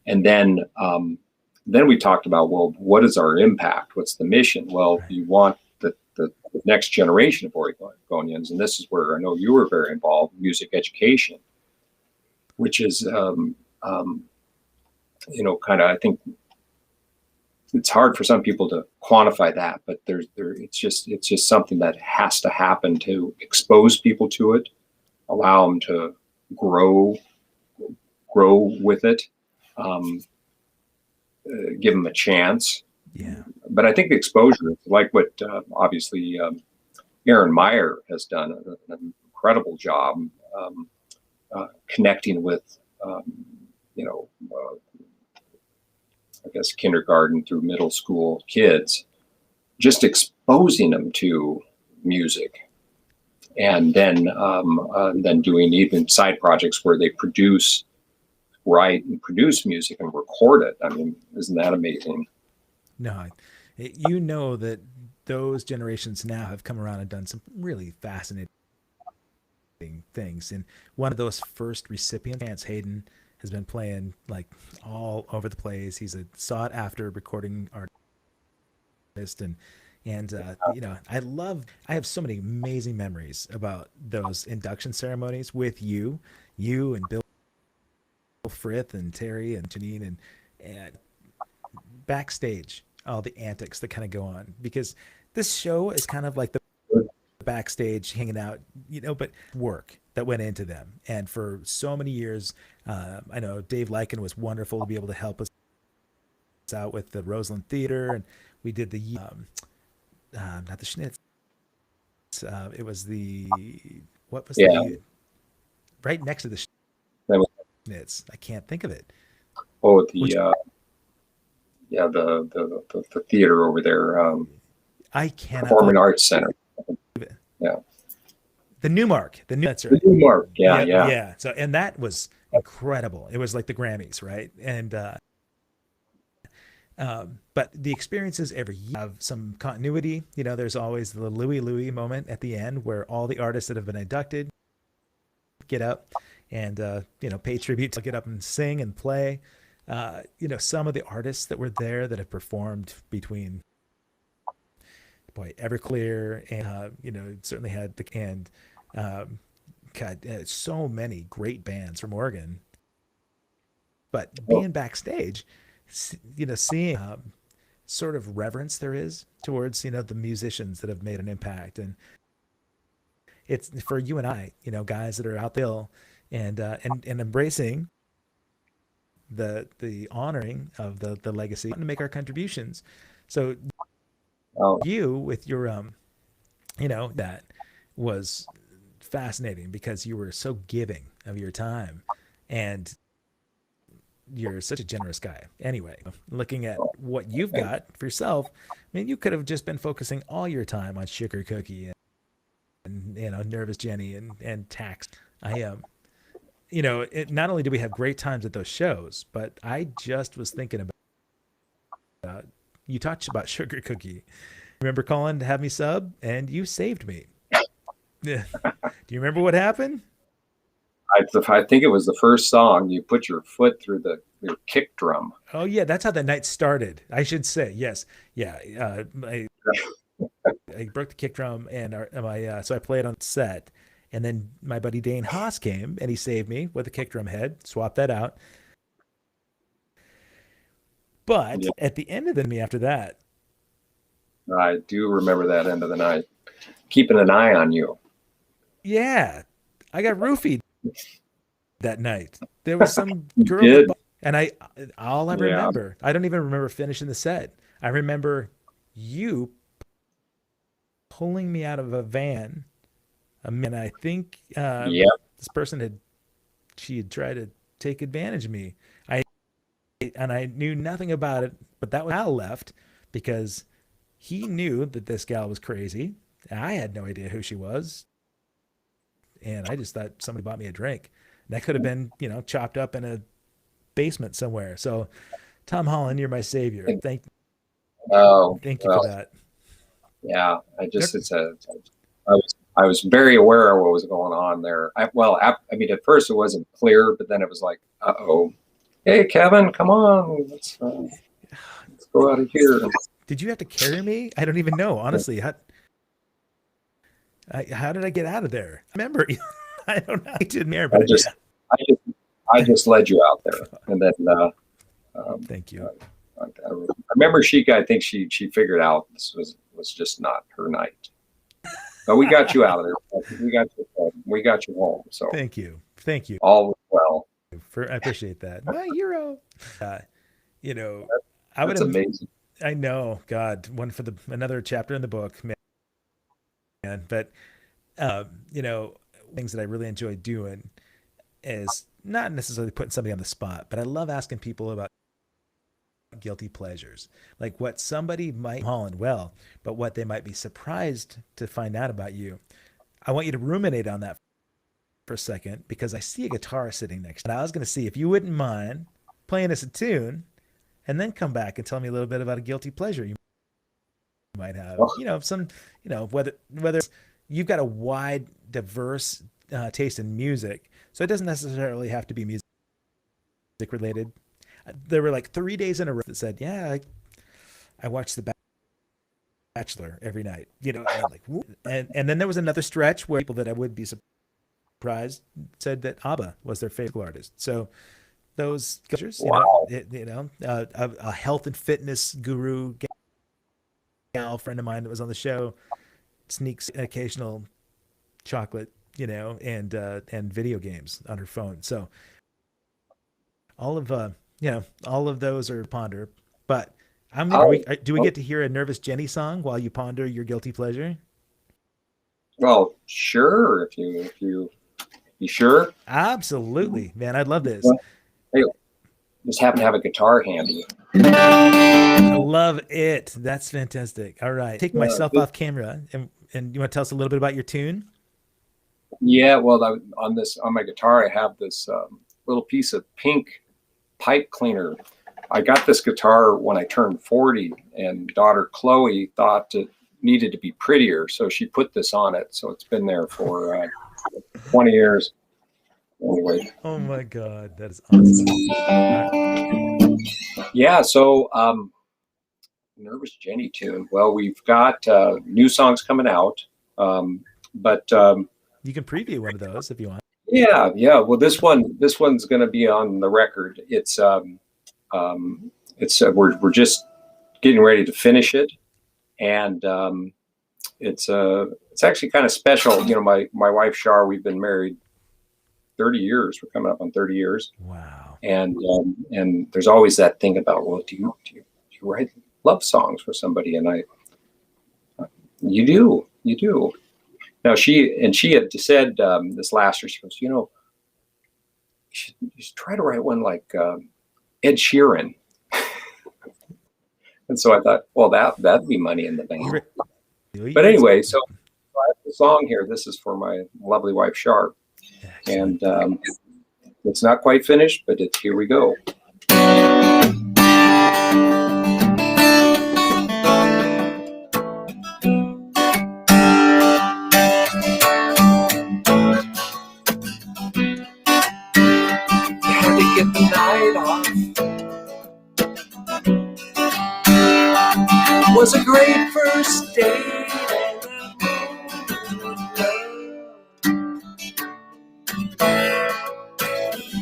And then we talked about, well, what is our impact? What's the mission? Well, Right. you want the next generation of Oregonians, and this is where I know you were very involved, music education, which is kind of, I think it's hard for some people to quantify that, but it's just something that has to happen to expose people to it, allow them to grow with it, give them a chance. Yeah. But I think the exposure, like what obviously Aaron Meyer has done an incredible job connecting with, you know, I guess kindergarten through middle school kids, just exposing them to music, and then doing even side projects where they write and produce music and record it. I mean, isn't that amazing? No, you know that those generations now have come around and done some really fascinating things. And one of those first recipients, Chance Hayden, has been playing like all over the place. He's a sought after recording artist, and I have so many amazing memories about those induction ceremonies with you and Bill Frith and Terry and Janine and backstage, all the antics that kind of go on, because this show is kind of like the backstage hanging out, but work that went into them. And for so many years, I know Dave Lycan was wonderful to be able to help us out with the Roseland Theater, and we did the not the Schnitz. It was the what was Yeah. the right next to the That was, Schnitz. I can't think of it. oh, Which the theater over there, I cannot Performing Arts Center. believe it. Yeah. The Newmark. That's The right. Newmark. Yeah, Yeah, yeah. yeah. So, and that was incredible. It was like the Grammys, right? And but the experiences every year have some continuity. There's always the Louie moment at the end where all the artists that have been inducted get up and pay tribute to get up and sing and play. Some of the artists that were there that have performed between Everclear and certainly had so many great bands from Oregon. But Oh, being backstage, seeing sort of reverence there is towards the musicians that have made an impact, and it's for you and I, guys that are out there. and embracing the honoring of the legacy and to make our contributions. So Oh, you with your that was fascinating because you were so giving of your time, and you're such a generous guy. Anyway, looking at what you've and, got for yourself, I mean, you could have just been focusing all your time on Sugar Cookie and Nervous Jenny and Tax. I not only do we have great times at those shows, but I just was thinking about you talked about Sugar Cookie. Remember calling to have me sub, and you saved me. Do you remember what happened? I think it was the first song. You put your foot through your kick drum. Oh yeah, that's how the night started. I should say yes. Yeah, I broke the kick drum and so I played on set, and then my buddy Dane Haas came and he saved me with a kick drum head. Swapped that out. But Yeah, at the end of the me after that, I do remember that end of the night. Keeping an eye on you. yeah, I got roofied that night. There was some You girl, did. and all I Yeah. remember, I don't even remember finishing the set. I remember you pulling me out of a van. And I think Yep. this person she had tried to take advantage of me. I and I knew nothing about it, but that was Al left because he knew that this gal was crazy. I had no idea who she was, and I just thought somebody bought me a drink. And that could have been, chopped up in a basement somewhere. So, Tom Holland, you're my savior. Oh, Thank you for well, that. yeah. I was very aware of what was going on there. I mean, at first it wasn't clear, but then it was like, uh-oh. Hey, Kevin, come on. Let's go out of here. Did you have to carry me? I don't even know, honestly. How did I get out of there? I remember, I don't know. I didn't hear, I but just, I just, I just led you out there, and then thank you. I remember I think she figured out this was just not her night. But we got you out of there. We got you home. So Thank you. Thank you. all was well. I appreciate that. My hero. Uh, you know, I would That's have. amazing. I know, God, one for another chapter in the book, man. But things that I really enjoy doing is not necessarily putting somebody on the spot, but I love asking people about guilty pleasures, like what somebody might Holland well, but what they might be surprised to find out about you. I want you to ruminate on that for a second because I see a guitar sitting next to me. And I was going to see if you wouldn't mind playing us a tune and then come back and tell me a little bit about a guilty pleasure you might have. Oh, Whether you've got a wide, diverse taste in music, so it doesn't necessarily have to be music related. There were like 3 days in a row that said, "Yeah, I watched The Bachelor every night." And like, and then there was another stretch where people that I would be surprised said that ABBA was their favorite artist. So those cultures, wow. a health and fitness guru gal friend of mine that was on the show sneaks an occasional chocolate, and video games on her phone. So all of all of those are ponder. But Oh, do we oh, get to hear a Nervous Jenny song while you ponder your guilty pleasure? well, sure. You sure? Absolutely, man. I'd love this. Well, hey, just happen to have a guitar handy. I love it. That's fantastic. All right. Take Yeah, myself off camera and you want to tell us a little bit about your tune? yeah. Well, on my guitar, I have this little piece of pink pipe cleaner. I got this guitar when I turned 40, and daughter Chloe thought it needed to be prettier, so she put this on it. So it's been there for 20 years. Anyway, Oh my God. That is awesome. yeah. So Nervous Jenny tune. Well, we've got new songs coming out, but You can preview one of those if you want. yeah. Well, this one's going to be on the record. We're just getting ready to finish it, and it's actually kind of special. My wife Char, we've been married 30 years. We're coming up on 30 years. Wow. And there's always that thing about, well, do you write love songs for somebody? And you do. Now she had said this last year, she goes, you should try to write one like Ed Sheeran. And so I thought, well, that'd be money in the bank. But anyway, so I have the song here. This is for my lovely wife, Char. And it's not quite finished, but here we go. Had to get the night off. Was a great first date.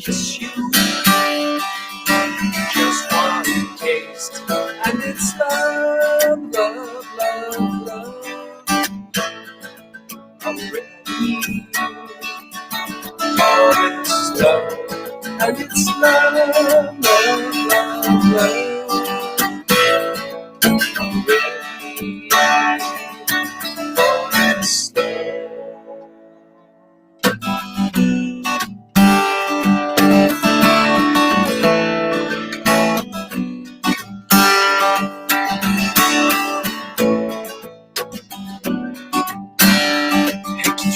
Kiss you, just one taste, and it's love, love, love, love. I'm ready for this love, and it's love, love, love, love. I'm ready for this love.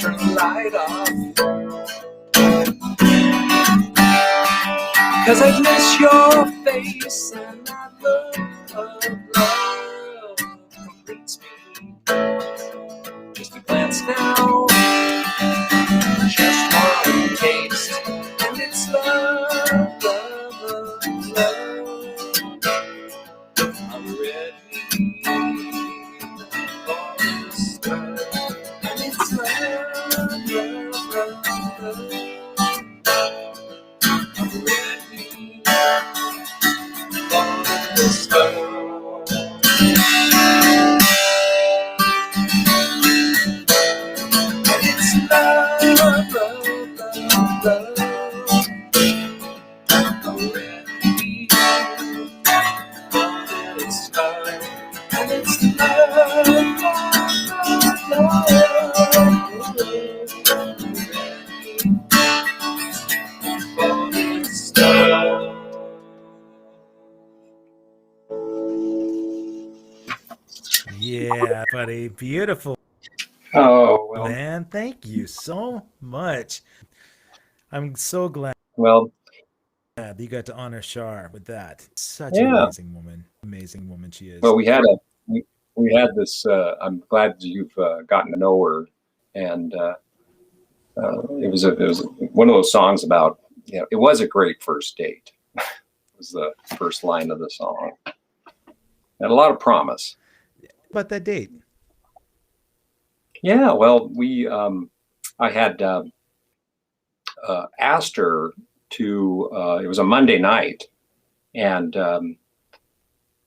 Turn the light off, 'cause I miss your face, and that love completes me. Just a glance now, just one taste, and it's love, love, love, love. I'm ready for this love, and it's love. I'm ready for this love. And it's love, love, love, love. I'm ready for this love. And it's love, love, love, love. Yeah, buddy. Beautiful. Oh, well. Man, thank you so much. I'm so glad that you got to honor Char with that. Such an amazing woman. Amazing woman she is. Well, we had this. I'm glad you've gotten to know her, and it was one of those songs about, it was a great first date. Was the first line of the song. Had a lot of promise. About that date? Yeah, well, I had asked her to. It was a Monday night, and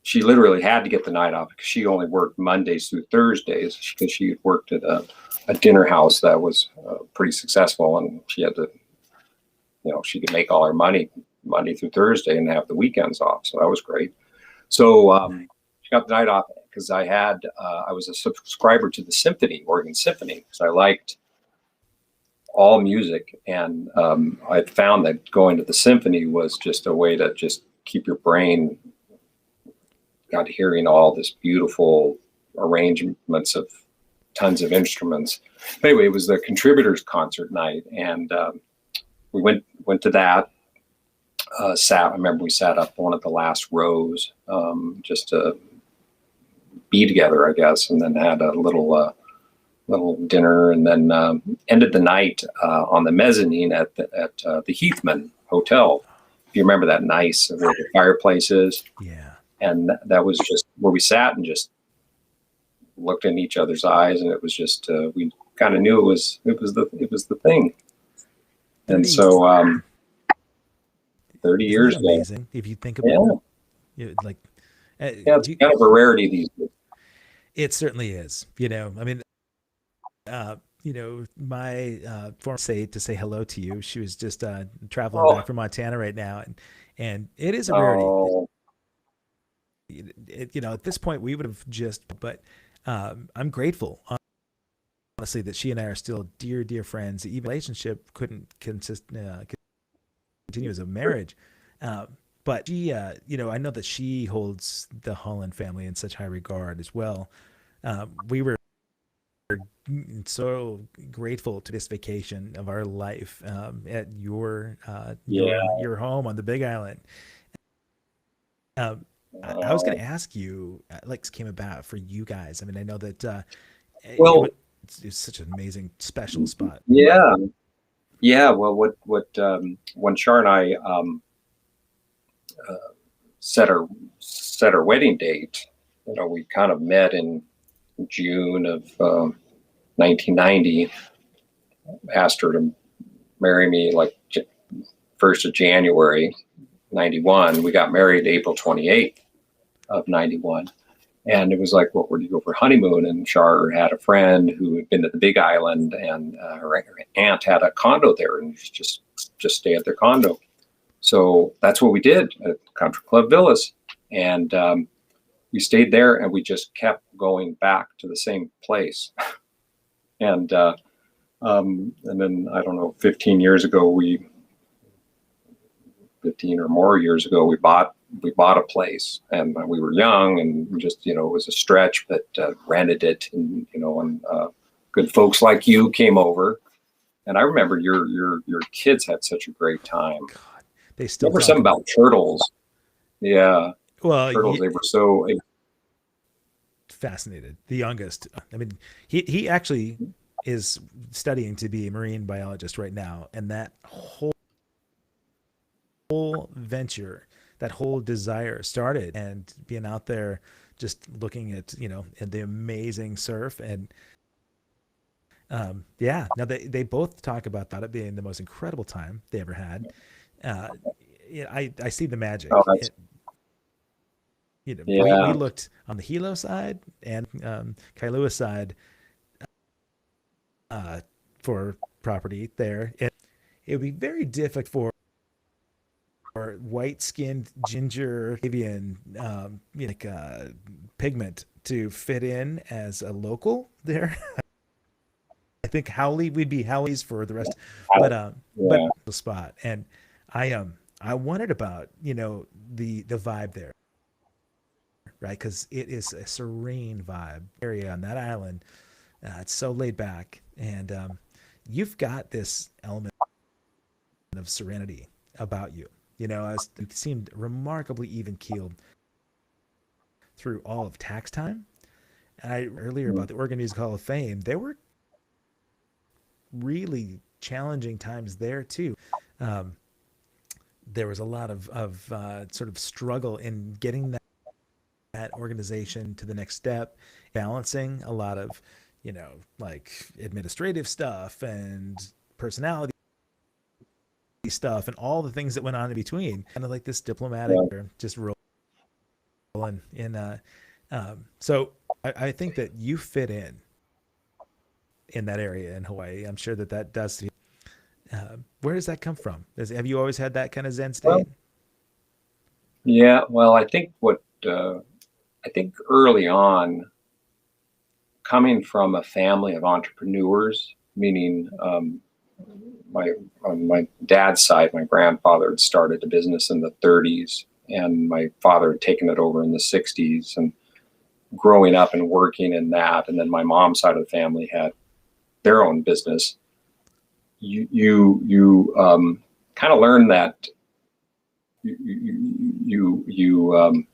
she literally had to get the night off because she only worked Mondays through Thursdays because she had worked at a dinner house that was pretty successful, and she had to, she could make all her money Monday through Thursday and have the weekends off. So that was great. So she got the night off because I was a subscriber to the Symphony, Oregon Symphony, because I liked all music. And I found that going to the Symphony was just a way to just keep your brain got hearing all this beautiful arrangements of tons of instruments. But anyway, it was the contributors concert night, and we went to that. I remember we sat up one of the last rows just to be together, I guess, and then had a little dinner, and then ended the night on the mezzanine at the Heathman Hotel. If you remember that nice where the fireplace is. Yeah. And that was just where we sat and just looked in each other's eyes, and it was just we kind of knew it was the thing. And so 30 years ago. Amazing if you think about it. Like, it's kind of a rarity these days. It certainly is. I mean, my former to say hello to you. She was just traveling Oh, back from Montana right now, and it is a rarity. oh, At this point, we would have just, but I'm grateful, honestly, that she and I are still dear, dear friends. Even relationship couldn't continue as a marriage. Uh, but she, I know that she holds the Holland family in such high regard as well. We were so grateful to this vacation of our life at yeah. your home on the Big Island. Um, I was going Uh, to ask you, like, came about for you guys. I mean, I know that well, it's such an amazing, special spot. yeah, yeah. Well, when Char and I uh, set our wedding date, we kind of met in June of 1990. Asked her to marry me like 1st of January 91. We got married April 28th of 91. And it was like, well, where do you go for honeymoon? And Char had a friend who had been to the Big Island, and her aunt had a condo there, and she just stay at their condo. So that's what we did at Country Club Villas, and we stayed there, and we just kept going back to the same place. And then I don't know, 15 or more years ago, we bought a place, and we were young, and just it was a stretch, but rented it, and good folks like you came over, and I remember your kids had such a great time. God, they still Remember talk something about. about turtles? Yeah, Well, turtles. They were so. fascinated. The youngest. I mean, he actually is studying to be a marine biologist right now, and that whole venture, that whole desire started, and being out there, just looking at the amazing surf, and yeah. Now they both talk about that it being the most incredible time they ever had. Uh, yeah, I see the Oh, magic. that's We yeah. looked on the Hilo side and Kailua side uh, for property there. It would be very difficult for white-skinned ginger avian pigment to fit in as a local there. I think Howley, we'd be Howleys for the rest, but Yeah. the spot. And I wondered about the vibe there, right? Because it is a serene vibe area on that island. It's so laid back, and you've got this element of serenity about you. As you seemed remarkably even keeled through all of tax time. And I earlier Mm. about the Oregon Music Hall of Fame, there were really challenging times there too. Um, there was a lot of sort of struggle in getting that organization to the next step, balancing a lot of, like administrative stuff and personality stuff and all the things that went on in between. Kind of like this diplomatic, Yeah. just rolling in. So I think that you fit in that area in Hawaii. I'm sure that does. Where does that come from? Have you always had that kind of Zen Well, state? yeah. Well, I think early on, coming from a family of entrepreneurs, meaning my on my dad's side, my grandfather had started a business in the 30s, and my father had taken it over in the 60s, and growing up and working in that, and then my mom's side of the family had their own business. You kind of learn that you you you, um,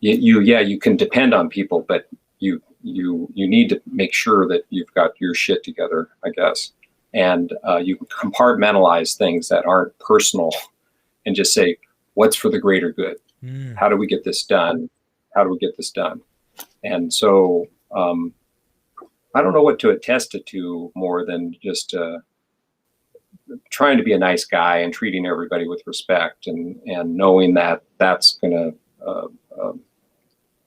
yeah, you can depend on people, but you need to make sure that you've got your shit together, I guess, and you compartmentalize things that aren't personal, and just say, what's for the greater good? Mm. How do we get this done? How do we get this done? And so I don't know what to attest it to more than just trying to be a nice guy and treating everybody with respect, and knowing that that's gonna uh, uh,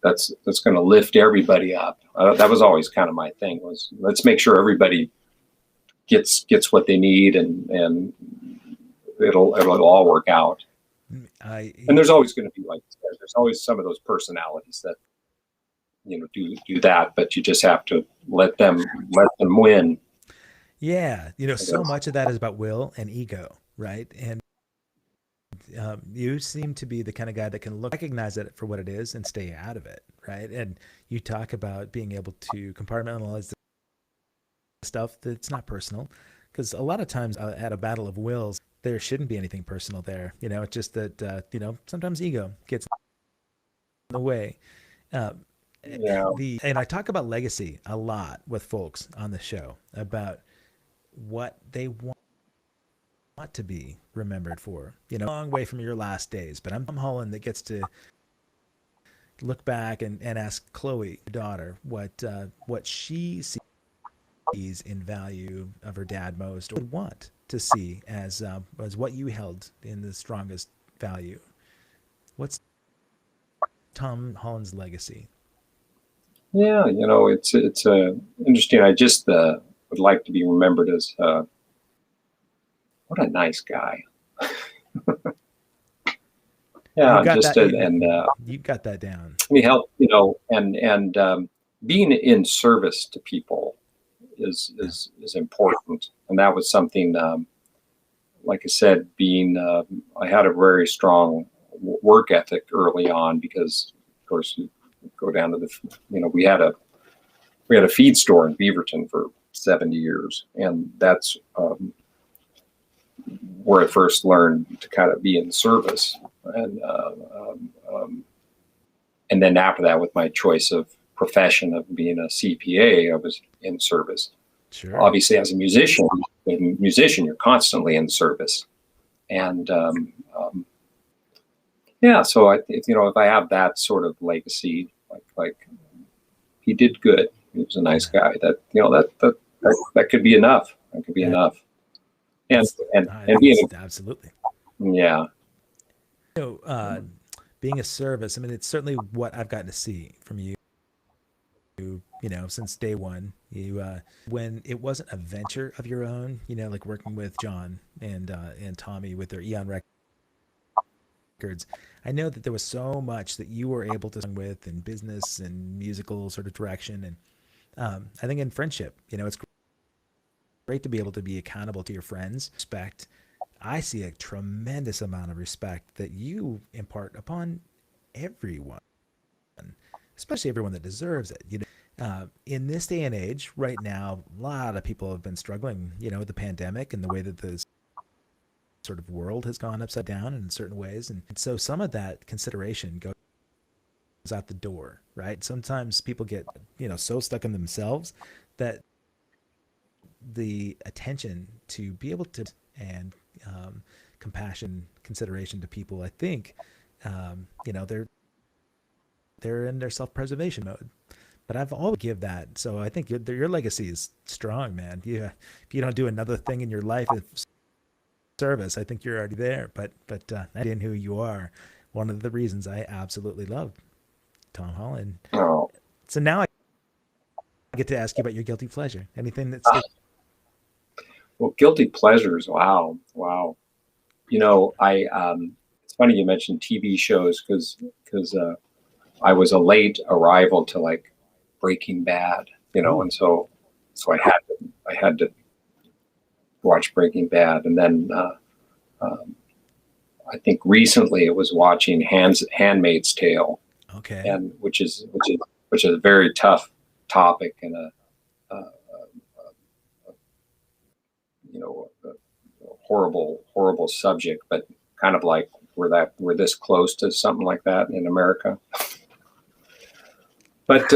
that's gonna lift everybody up. That was always kind of my thing, was let's make sure everybody gets what they need, and it'll all work out. And there's always going to be, like there's always some of those personalities that do that, but you just have to let them win. Yeah, so much of that is about will and ego, right? And you seem to be the kind of guy that can recognize it for what it is and stay out of it, right? And you talk about being able to compartmentalize the stuff that's not personal, because a lot of times at a battle of wills, there shouldn't be anything personal there. It's just that sometimes ego gets in the way. Yeah. And I talk about legacy a lot with folks on the show, about what they want to be remembered for. A long way from your last days, but I'm Tom Holland that gets to look back and ask Chloe, your daughter, what she sees in value of her dad most, or would want to see as what you held in the strongest value. What's Tom Holland's legacy? Yeah, it's interesting. I just would like to be remembered as what a nice guy. Yeah, you got that down. He helped, and being in service to people is important, and that was something. Like I said, I had a very strong work ethic early on, because, of course, you go down to we had a feed store in Beaverton for 70 years, and that's where I first learned to kind of be in service, and then after that, with my choice of profession of being a CPA, I was in service. Sure. Obviously, as a musician, you're constantly in service, and yeah. So if I have that sort of legacy, like he did good. He was a nice guy. That could be enough. That could be enough. And being absolutely. Yeah. Being a service, I mean, it's certainly what I've gotten to see from you, since day one. When it wasn't a venture of your own, like working with John and Tommy with their Eon Records, I know that there was so much that you were able to sing with in business and musical sort of direction. And I think in friendship, it's great to be able to be accountable to your friends. Respect. I see a tremendous amount of respect that you impart upon everyone, especially everyone that deserves it. In this day and age, right now, a lot of people have been struggling, with the pandemic and the way that the sort of world has gone upside down in certain ways. And so some of that consideration goes out the door, right? Sometimes people get, so stuck in themselves that the attention to be able to, and compassion, consideration to people, I think, they're in their self-preservation mode. But I've always give that. So I think your legacy is strong, man. If you don't do another thing in your life of service, I think you're already there. But in who you are, one of the reasons I absolutely love Tom Holland. Oh. So now I get to ask you about your guilty pleasure. Anything that's well, guilty pleasures. Wow. It's funny you mentioned TV shows, because I was a late arrival to like Breaking Bad, and so I had to watch Breaking Bad, and then I think recently it was watching Handmaid's Tale. Okay. And which is a very tough topic, and a horrible subject, but kind of like we're this close to something like that in America. But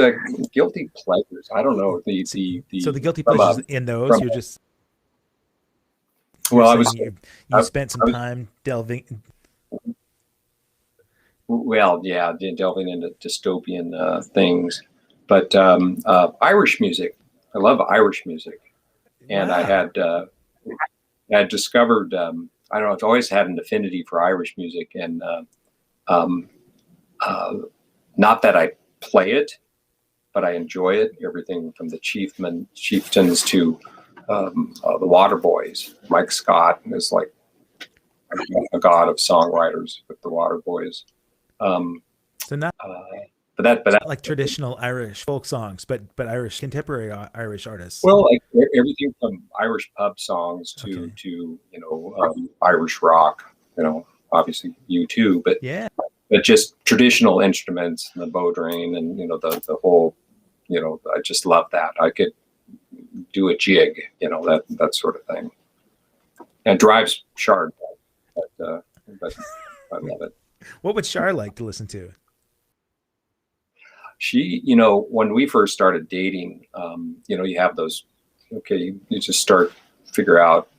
guilty pleasures, I don't know. So the guilty pleasures in those, you spent some time delving. Well, yeah, delving into dystopian things, but Irish music. I love Irish music, and Wow. I had discovered. I don't know. I've always had an affinity for Irish music, and not that I play it, but I enjoy it. Everything from the chieftains to the Water Boys. Mike Scott is like a god of songwriters with the Water Boys. So not But that like traditional Irish folk songs, but Irish contemporary Irish artists. well, like everything from Irish pub songs to Okay. to Irish rock. Obviously U2, but Yeah. just traditional instruments, the bow drain, and the whole. I just love that. I could do a jig, that sort of thing. And drives Char, but I love it. What would Char like to listen to? She, when we first started dating, you have those, okay, you just figure out,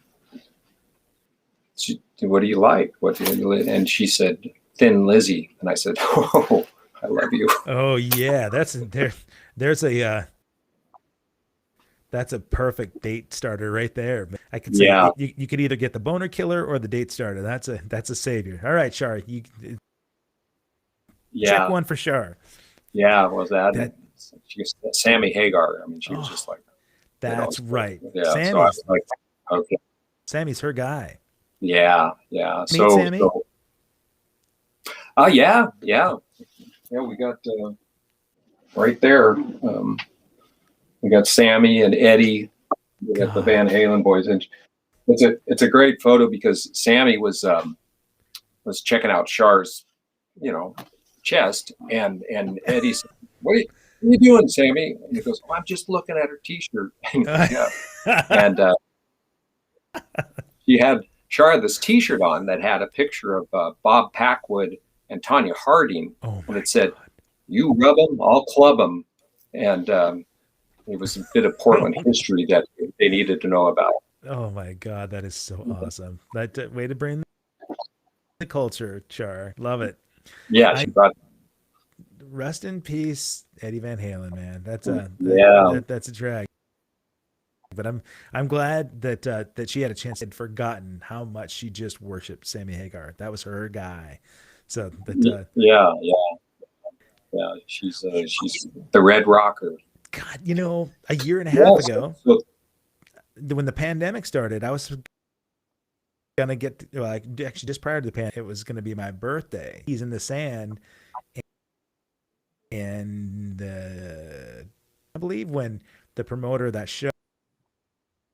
what do you like? And she said, Thin Lizzy. And I said, oh, I love you. Oh yeah, there's that's a perfect date starter right there. I could say you could either get the boner killer or the date starter. That's a savior. All right, Char, check one for Char. Yeah, was that she was Sammy Hagar. I mean, she was just like that's right. Yeah, Sammy's, so I was like, okay, Sammy's her guy. Yeah. Meet Sammy? Yeah. We got right there. We got Sammy and Eddie. We got the Van Halen boys, and it's a great photo because Sammy was checking out Char's, chest, and Eddie said, "What are you doing, Sammy?" And he goes, "Oh, I'm just looking at her T-shirt." And she had Char this T-shirt on that had a picture of Bob Packwood and Tanya Harding, and it said, "You rub 'em, I'll club 'em," and it was a bit of Portland history that they needed to know about. Oh my God, that is so awesome! That way to bring the culture, Char. Love it. Yeah, she brought. Rest in peace, Eddie Van Halen, man. That's a drag. But I'm glad that she had a chance and forgotten how much she just worshipped Sammy Hagar. That was her guy. So yeah, she's the Red Rocker. God, a year and a half ago, when the pandemic started, I was gonna get actually just prior to the pandemic, it was gonna be my birthday. He's in the sand, and I believe when the promoter of that show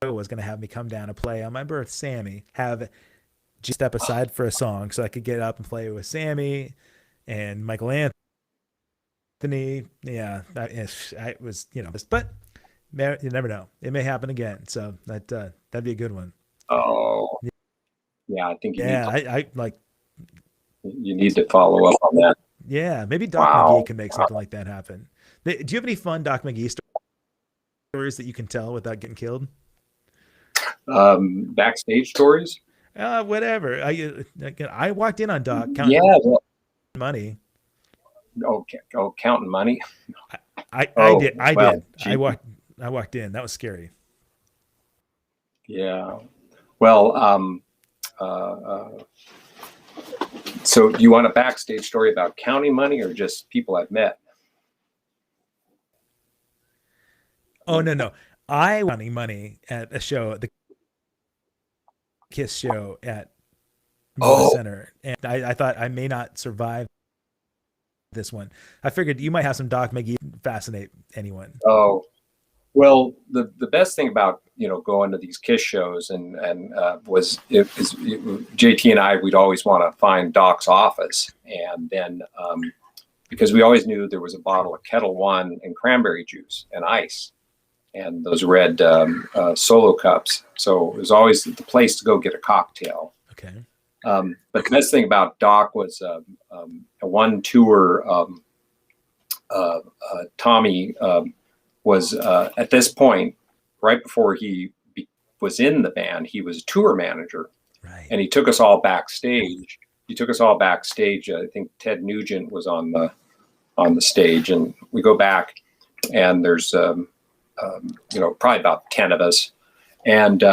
was going to have me come down and play on my birth, Sammy, have just step aside for a song so I could get up and play with Sammy and Michael Anthony. Yeah, it was, but you never know. It may happen again. So that'd be a good one. Oh, yeah. I think you need to follow up on that. Yeah, maybe Doc McGee can make something like that happen. Do you have any fun Doc McGee stories that you can tell without getting killed? Backstage stories? Whatever. I walked in on Doc counting money. Okay. Oh, counting money. I did. I walked in. That was scary. Yeah. Well, so do you want a backstage story about counting money or just people I've met? Oh, no. I was counting money at a show, the Kiss show at Moda Center. And I thought I may not survive this one. I figured you might have some Doc McGee fascinate anyone. Oh, well, the best thing about, going to these Kiss shows and was JT and I, we'd always want to find Doc's office. And then because we always knew there was a bottle of Kettle One and cranberry juice and ice and those red Solo cups. So it was always the place to go get a cocktail. Okay. But the best thing about Doc was one tour, Tommy was at this point, right before he was in the band, he was a tour manager. Right. And he took us all backstage. I think Ted Nugent was on the stage, and we go back, and there's probably about 10 of us, and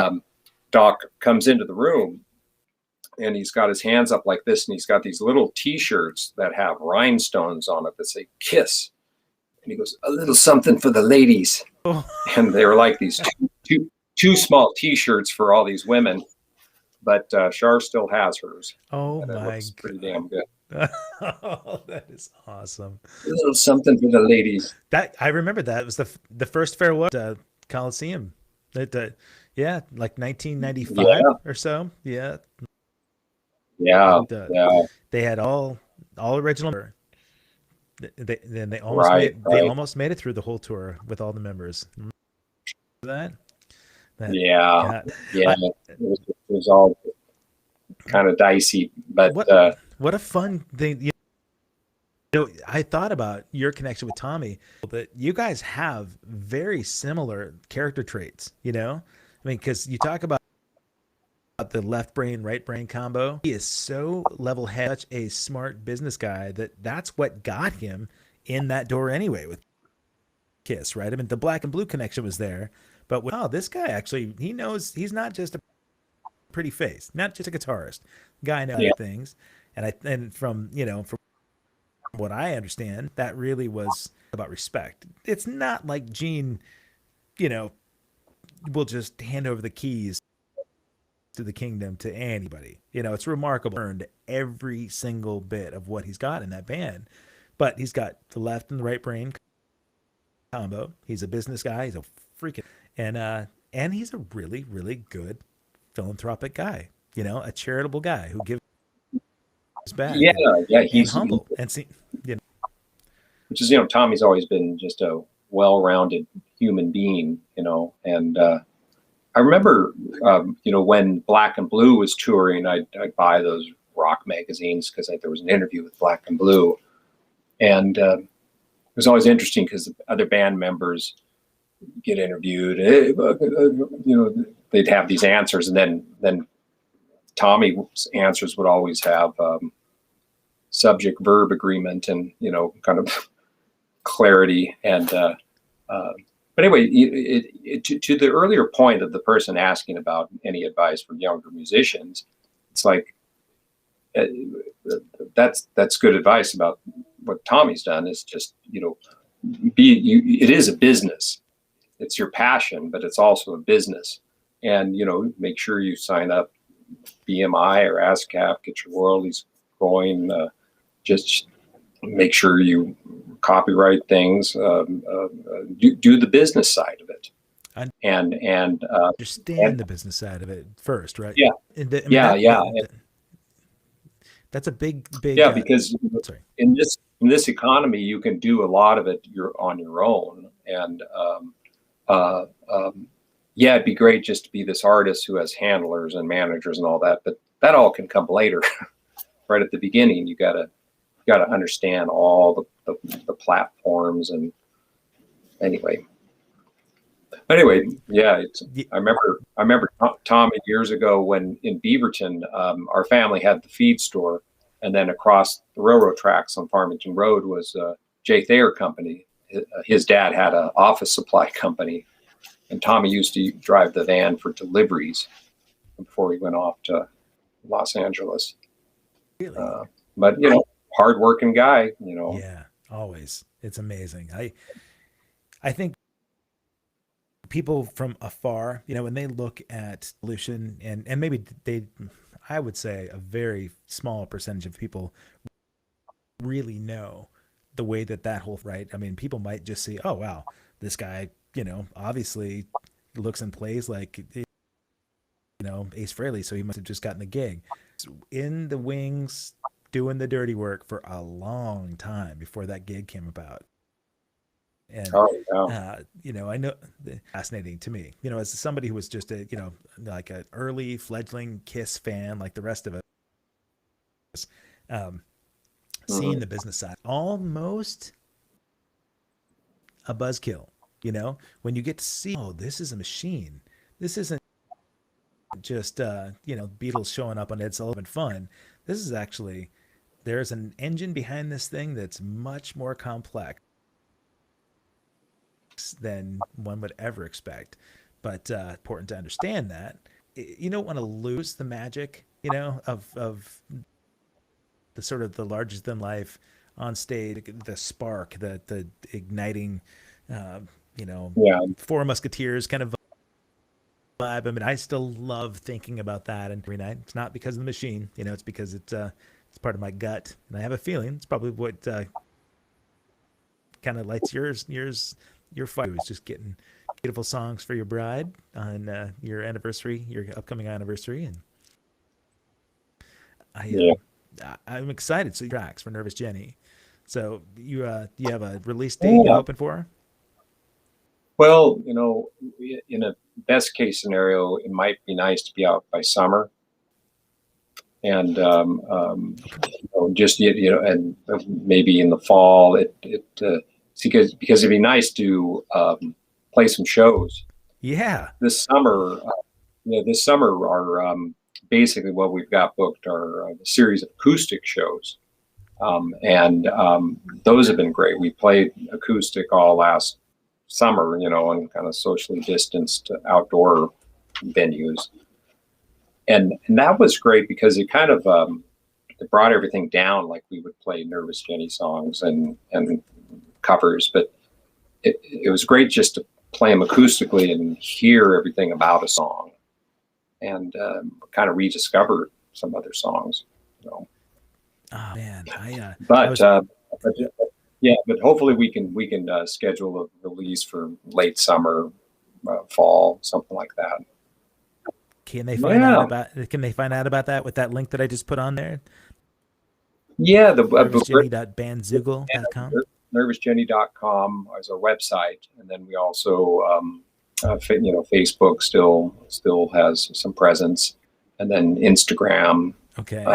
Doc comes into the room, and he's got his hands up like this, and he's got these little T-shirts that have rhinestones on it that say "Kiss," and he goes, "A little something for the ladies." Oh. And they were like these too small T-shirts for all these women, but Char still has hers, Oh and it my looks pretty God. damn good. Oh, that is awesome. A little something for the ladies. That I remember that. It was the first farewell Coliseum. Yeah, like 1995 Yeah, or so. Yeah. yeah, Uh, yeah. they had all original. They almost Right, right. made it through the whole tour with all the members. Remember that? That Yeah, God, yeah. I It was all kind of dicey, but what what a fun thing. I thought about your connection with Tommy, that you guys have very similar character traits. I mean, because you talk about the left brain, right brain combo. He is so level headed, such a smart business guy that's what got him in that door anyway with Kiss, right? I mean, the black and blue connection was there, but this guy actually, he knows he's not just a pretty face, not just a guitarist. Guy knows yeah, things, and from what I understand, that really was about respect. It's not like Gene, you know, will just hand over the keys to the kingdom to anybody. It's remarkable. Earned every single bit of what he's got in that band, but he's got the left and the right brain combo. He's a business guy. He's a freaking and he's a really really good philanthropic guy. A charitable guy who gives yeah, back yeah. and He's humble and see. You know, which is, Tommy's always been just a well-rounded human being, and I remember, when Black and Blue was touring, I'd buy those rock magazines because there was an interview with Black and Blue, and it was always interesting because the other band members get interviewed, they'd have these answers, and then Tommy's answers would always have subject verb agreement and kind of clarity and. But anyway, to the earlier point of the person asking about any advice for younger musicians, it's like uh, that's good advice about what Tommy's done. Is just it is a business. It's your passion, but it's also a business. And make sure you sign up BMI or ASCAP, get your royalties going. Just make sure you copyright things, do the business side of it, I and understand the business side of it first, right? yeah, I mean yeah, yeah, that's a big. yeah, because Sorry. in this economy, you can do a lot of it you're on your own, and uh, yeah, it'd be great just to be this artist who has handlers and managers and all that, but that all can come later. Right at the beginning, you gotta understand all the platforms. And anyway, yeah, I remember Tommy years ago when in Beaverton, our family had the feed store, and then across the railroad tracks on Farmington Road was J. Thayer Company. His dad had an office supply company, and Tommy used to drive the van for deliveries before he went off to Los Angeles. Really? But hardworking guy. Yeah, always. It's amazing. I think people from afar, when they look at pollution and maybe I would say a very small percentage of people really know the way that whole right. I mean, people might just see, oh wow, this guy, obviously looks and plays like Ace Frehley, so he must have just gotten the gig. In the wings, doing the dirty work for a long time before that gig came about. And Oh yeah. I know, fascinating to me. As somebody who was just a like an early fledgling Kiss fan, like the rest of us, seeing Mhm. the business side, almost a buzzkill. When you get to see, oh, this is a machine. This isn't just Beatles showing up on Ed Sullivan Fun. This is actually, there's an engine behind this thing that's much more complex than one would ever expect. But important to understand that you don't want to lose the magic, of the sort of the larger than life on stage, the spark, the igniting, uh, Yeah. Four Musketeers kind of vibe. I mean, I still love thinking about that, and every night. It's not because of the machine, it's because it's part of my gut, and I have a feeling it's probably what kind of lights your fire is just getting beautiful songs for your bride on your anniversary, your upcoming anniversary, and Yeah. I'm excited. So tracks for Nervous Jenny. So you have a release date you're Yeah. hoping for? Well, in a best case scenario, it might be nice to be out by summer, and just and maybe in the fall. Because it'd be nice to play some shows Yeah. this summer. This summer are basically what we've got booked are a series of acoustic shows, and those have been great. We played acoustic all last summer, in kind of socially distanced outdoor venues, and that was great because it kind of it brought everything down. Like we would play Nervous Jenny songs and covers, but it was great just to play them acoustically and hear everything about a song, and kind of rediscover some other songs. Oh man, but yeah, but hopefully we can schedule a release for late summer, fall, something like that. Can they find out about? Can they find out about that with that link that I just put on there? Yeah, nervousjenny.bandzoogle.com. nervousjenny.com is our website, and then we also Facebook still has some presence, and then Instagram. Okay.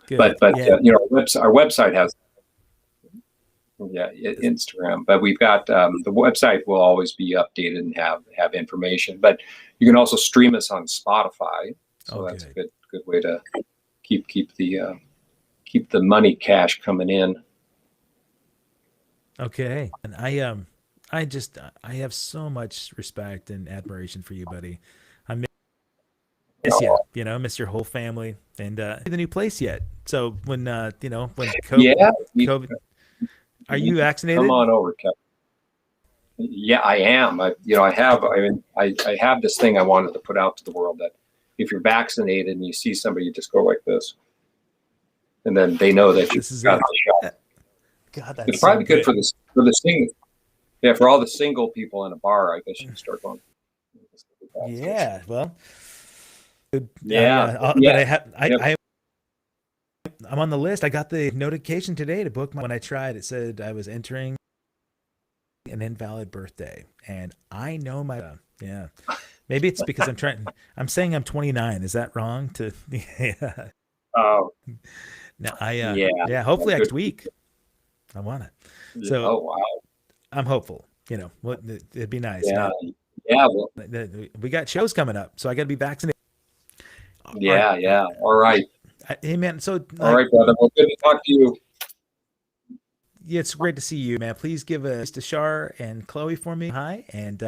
Good. But yeah. Our website has Instagram, but we've got the website will always be updated and have information. But you can also stream us on Spotify, so that's a good way to keep the money cash coming in. Okay, and I have so much respect and admiration for you, buddy. I miss you, miss your whole family, and the new place yet. So when when COVID, are you vaccinated? Come on over, Kevin. Yeah, I am. I have this thing I wanted to put out to the world that if you're vaccinated and you see somebody, you just go like this, and then they know that you've got the shot. God, that's it's probably so good for the single. Yeah, for all the single people in a bar, I guess you can start going. Yeah, well, yeah, but I'm on the list. I got the notification today to book when I tried. It said I was entering an invalid birthday, and I know yeah. Maybe it's because I'm saying I'm 29. Is that wrong? Yeah. Oh. No, hopefully next week. I want it. So, oh wow. I'm hopeful. It'd be nice. Yeah. Now, yeah. Well, we got shows coming up, so I got to be vaccinated. Yeah. Yeah. All right. Hey man. So. All right, brother. Well, good to talk to you. Yeah, it's great to see you, man. Please give a to Char and Chloe for me. Hi, and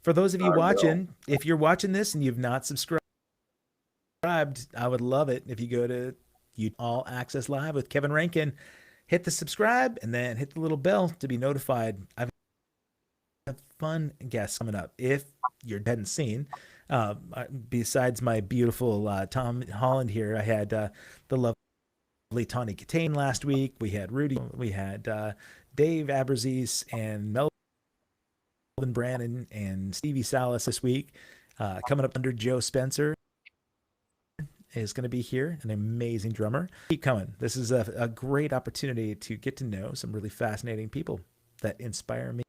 for those of you watching, if you're watching this and you've not subscribed, I would love it if you go to All Access Live with Kevin Rankin. Hit the subscribe and then hit the little bell to be notified. I've got fun guests coming up. If you hadn't seen, besides my beautiful Tom Holland here, I had the lovely Tawny Catane last week. We had Rudy. We had Dave Aberzees and Melvin Brannon and Stevie Salas this week. Coming up under Joe Spencer is going to be here, an amazing drummer. Keep coming. This is a great opportunity to get to know some really fascinating people that inspire me.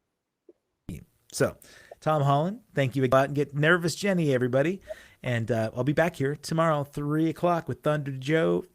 So, Tom Holland, thank you. Go out and get Nervous Jenny, everybody. And I'll be back here tomorrow, 3 o'clock with Thunder Joe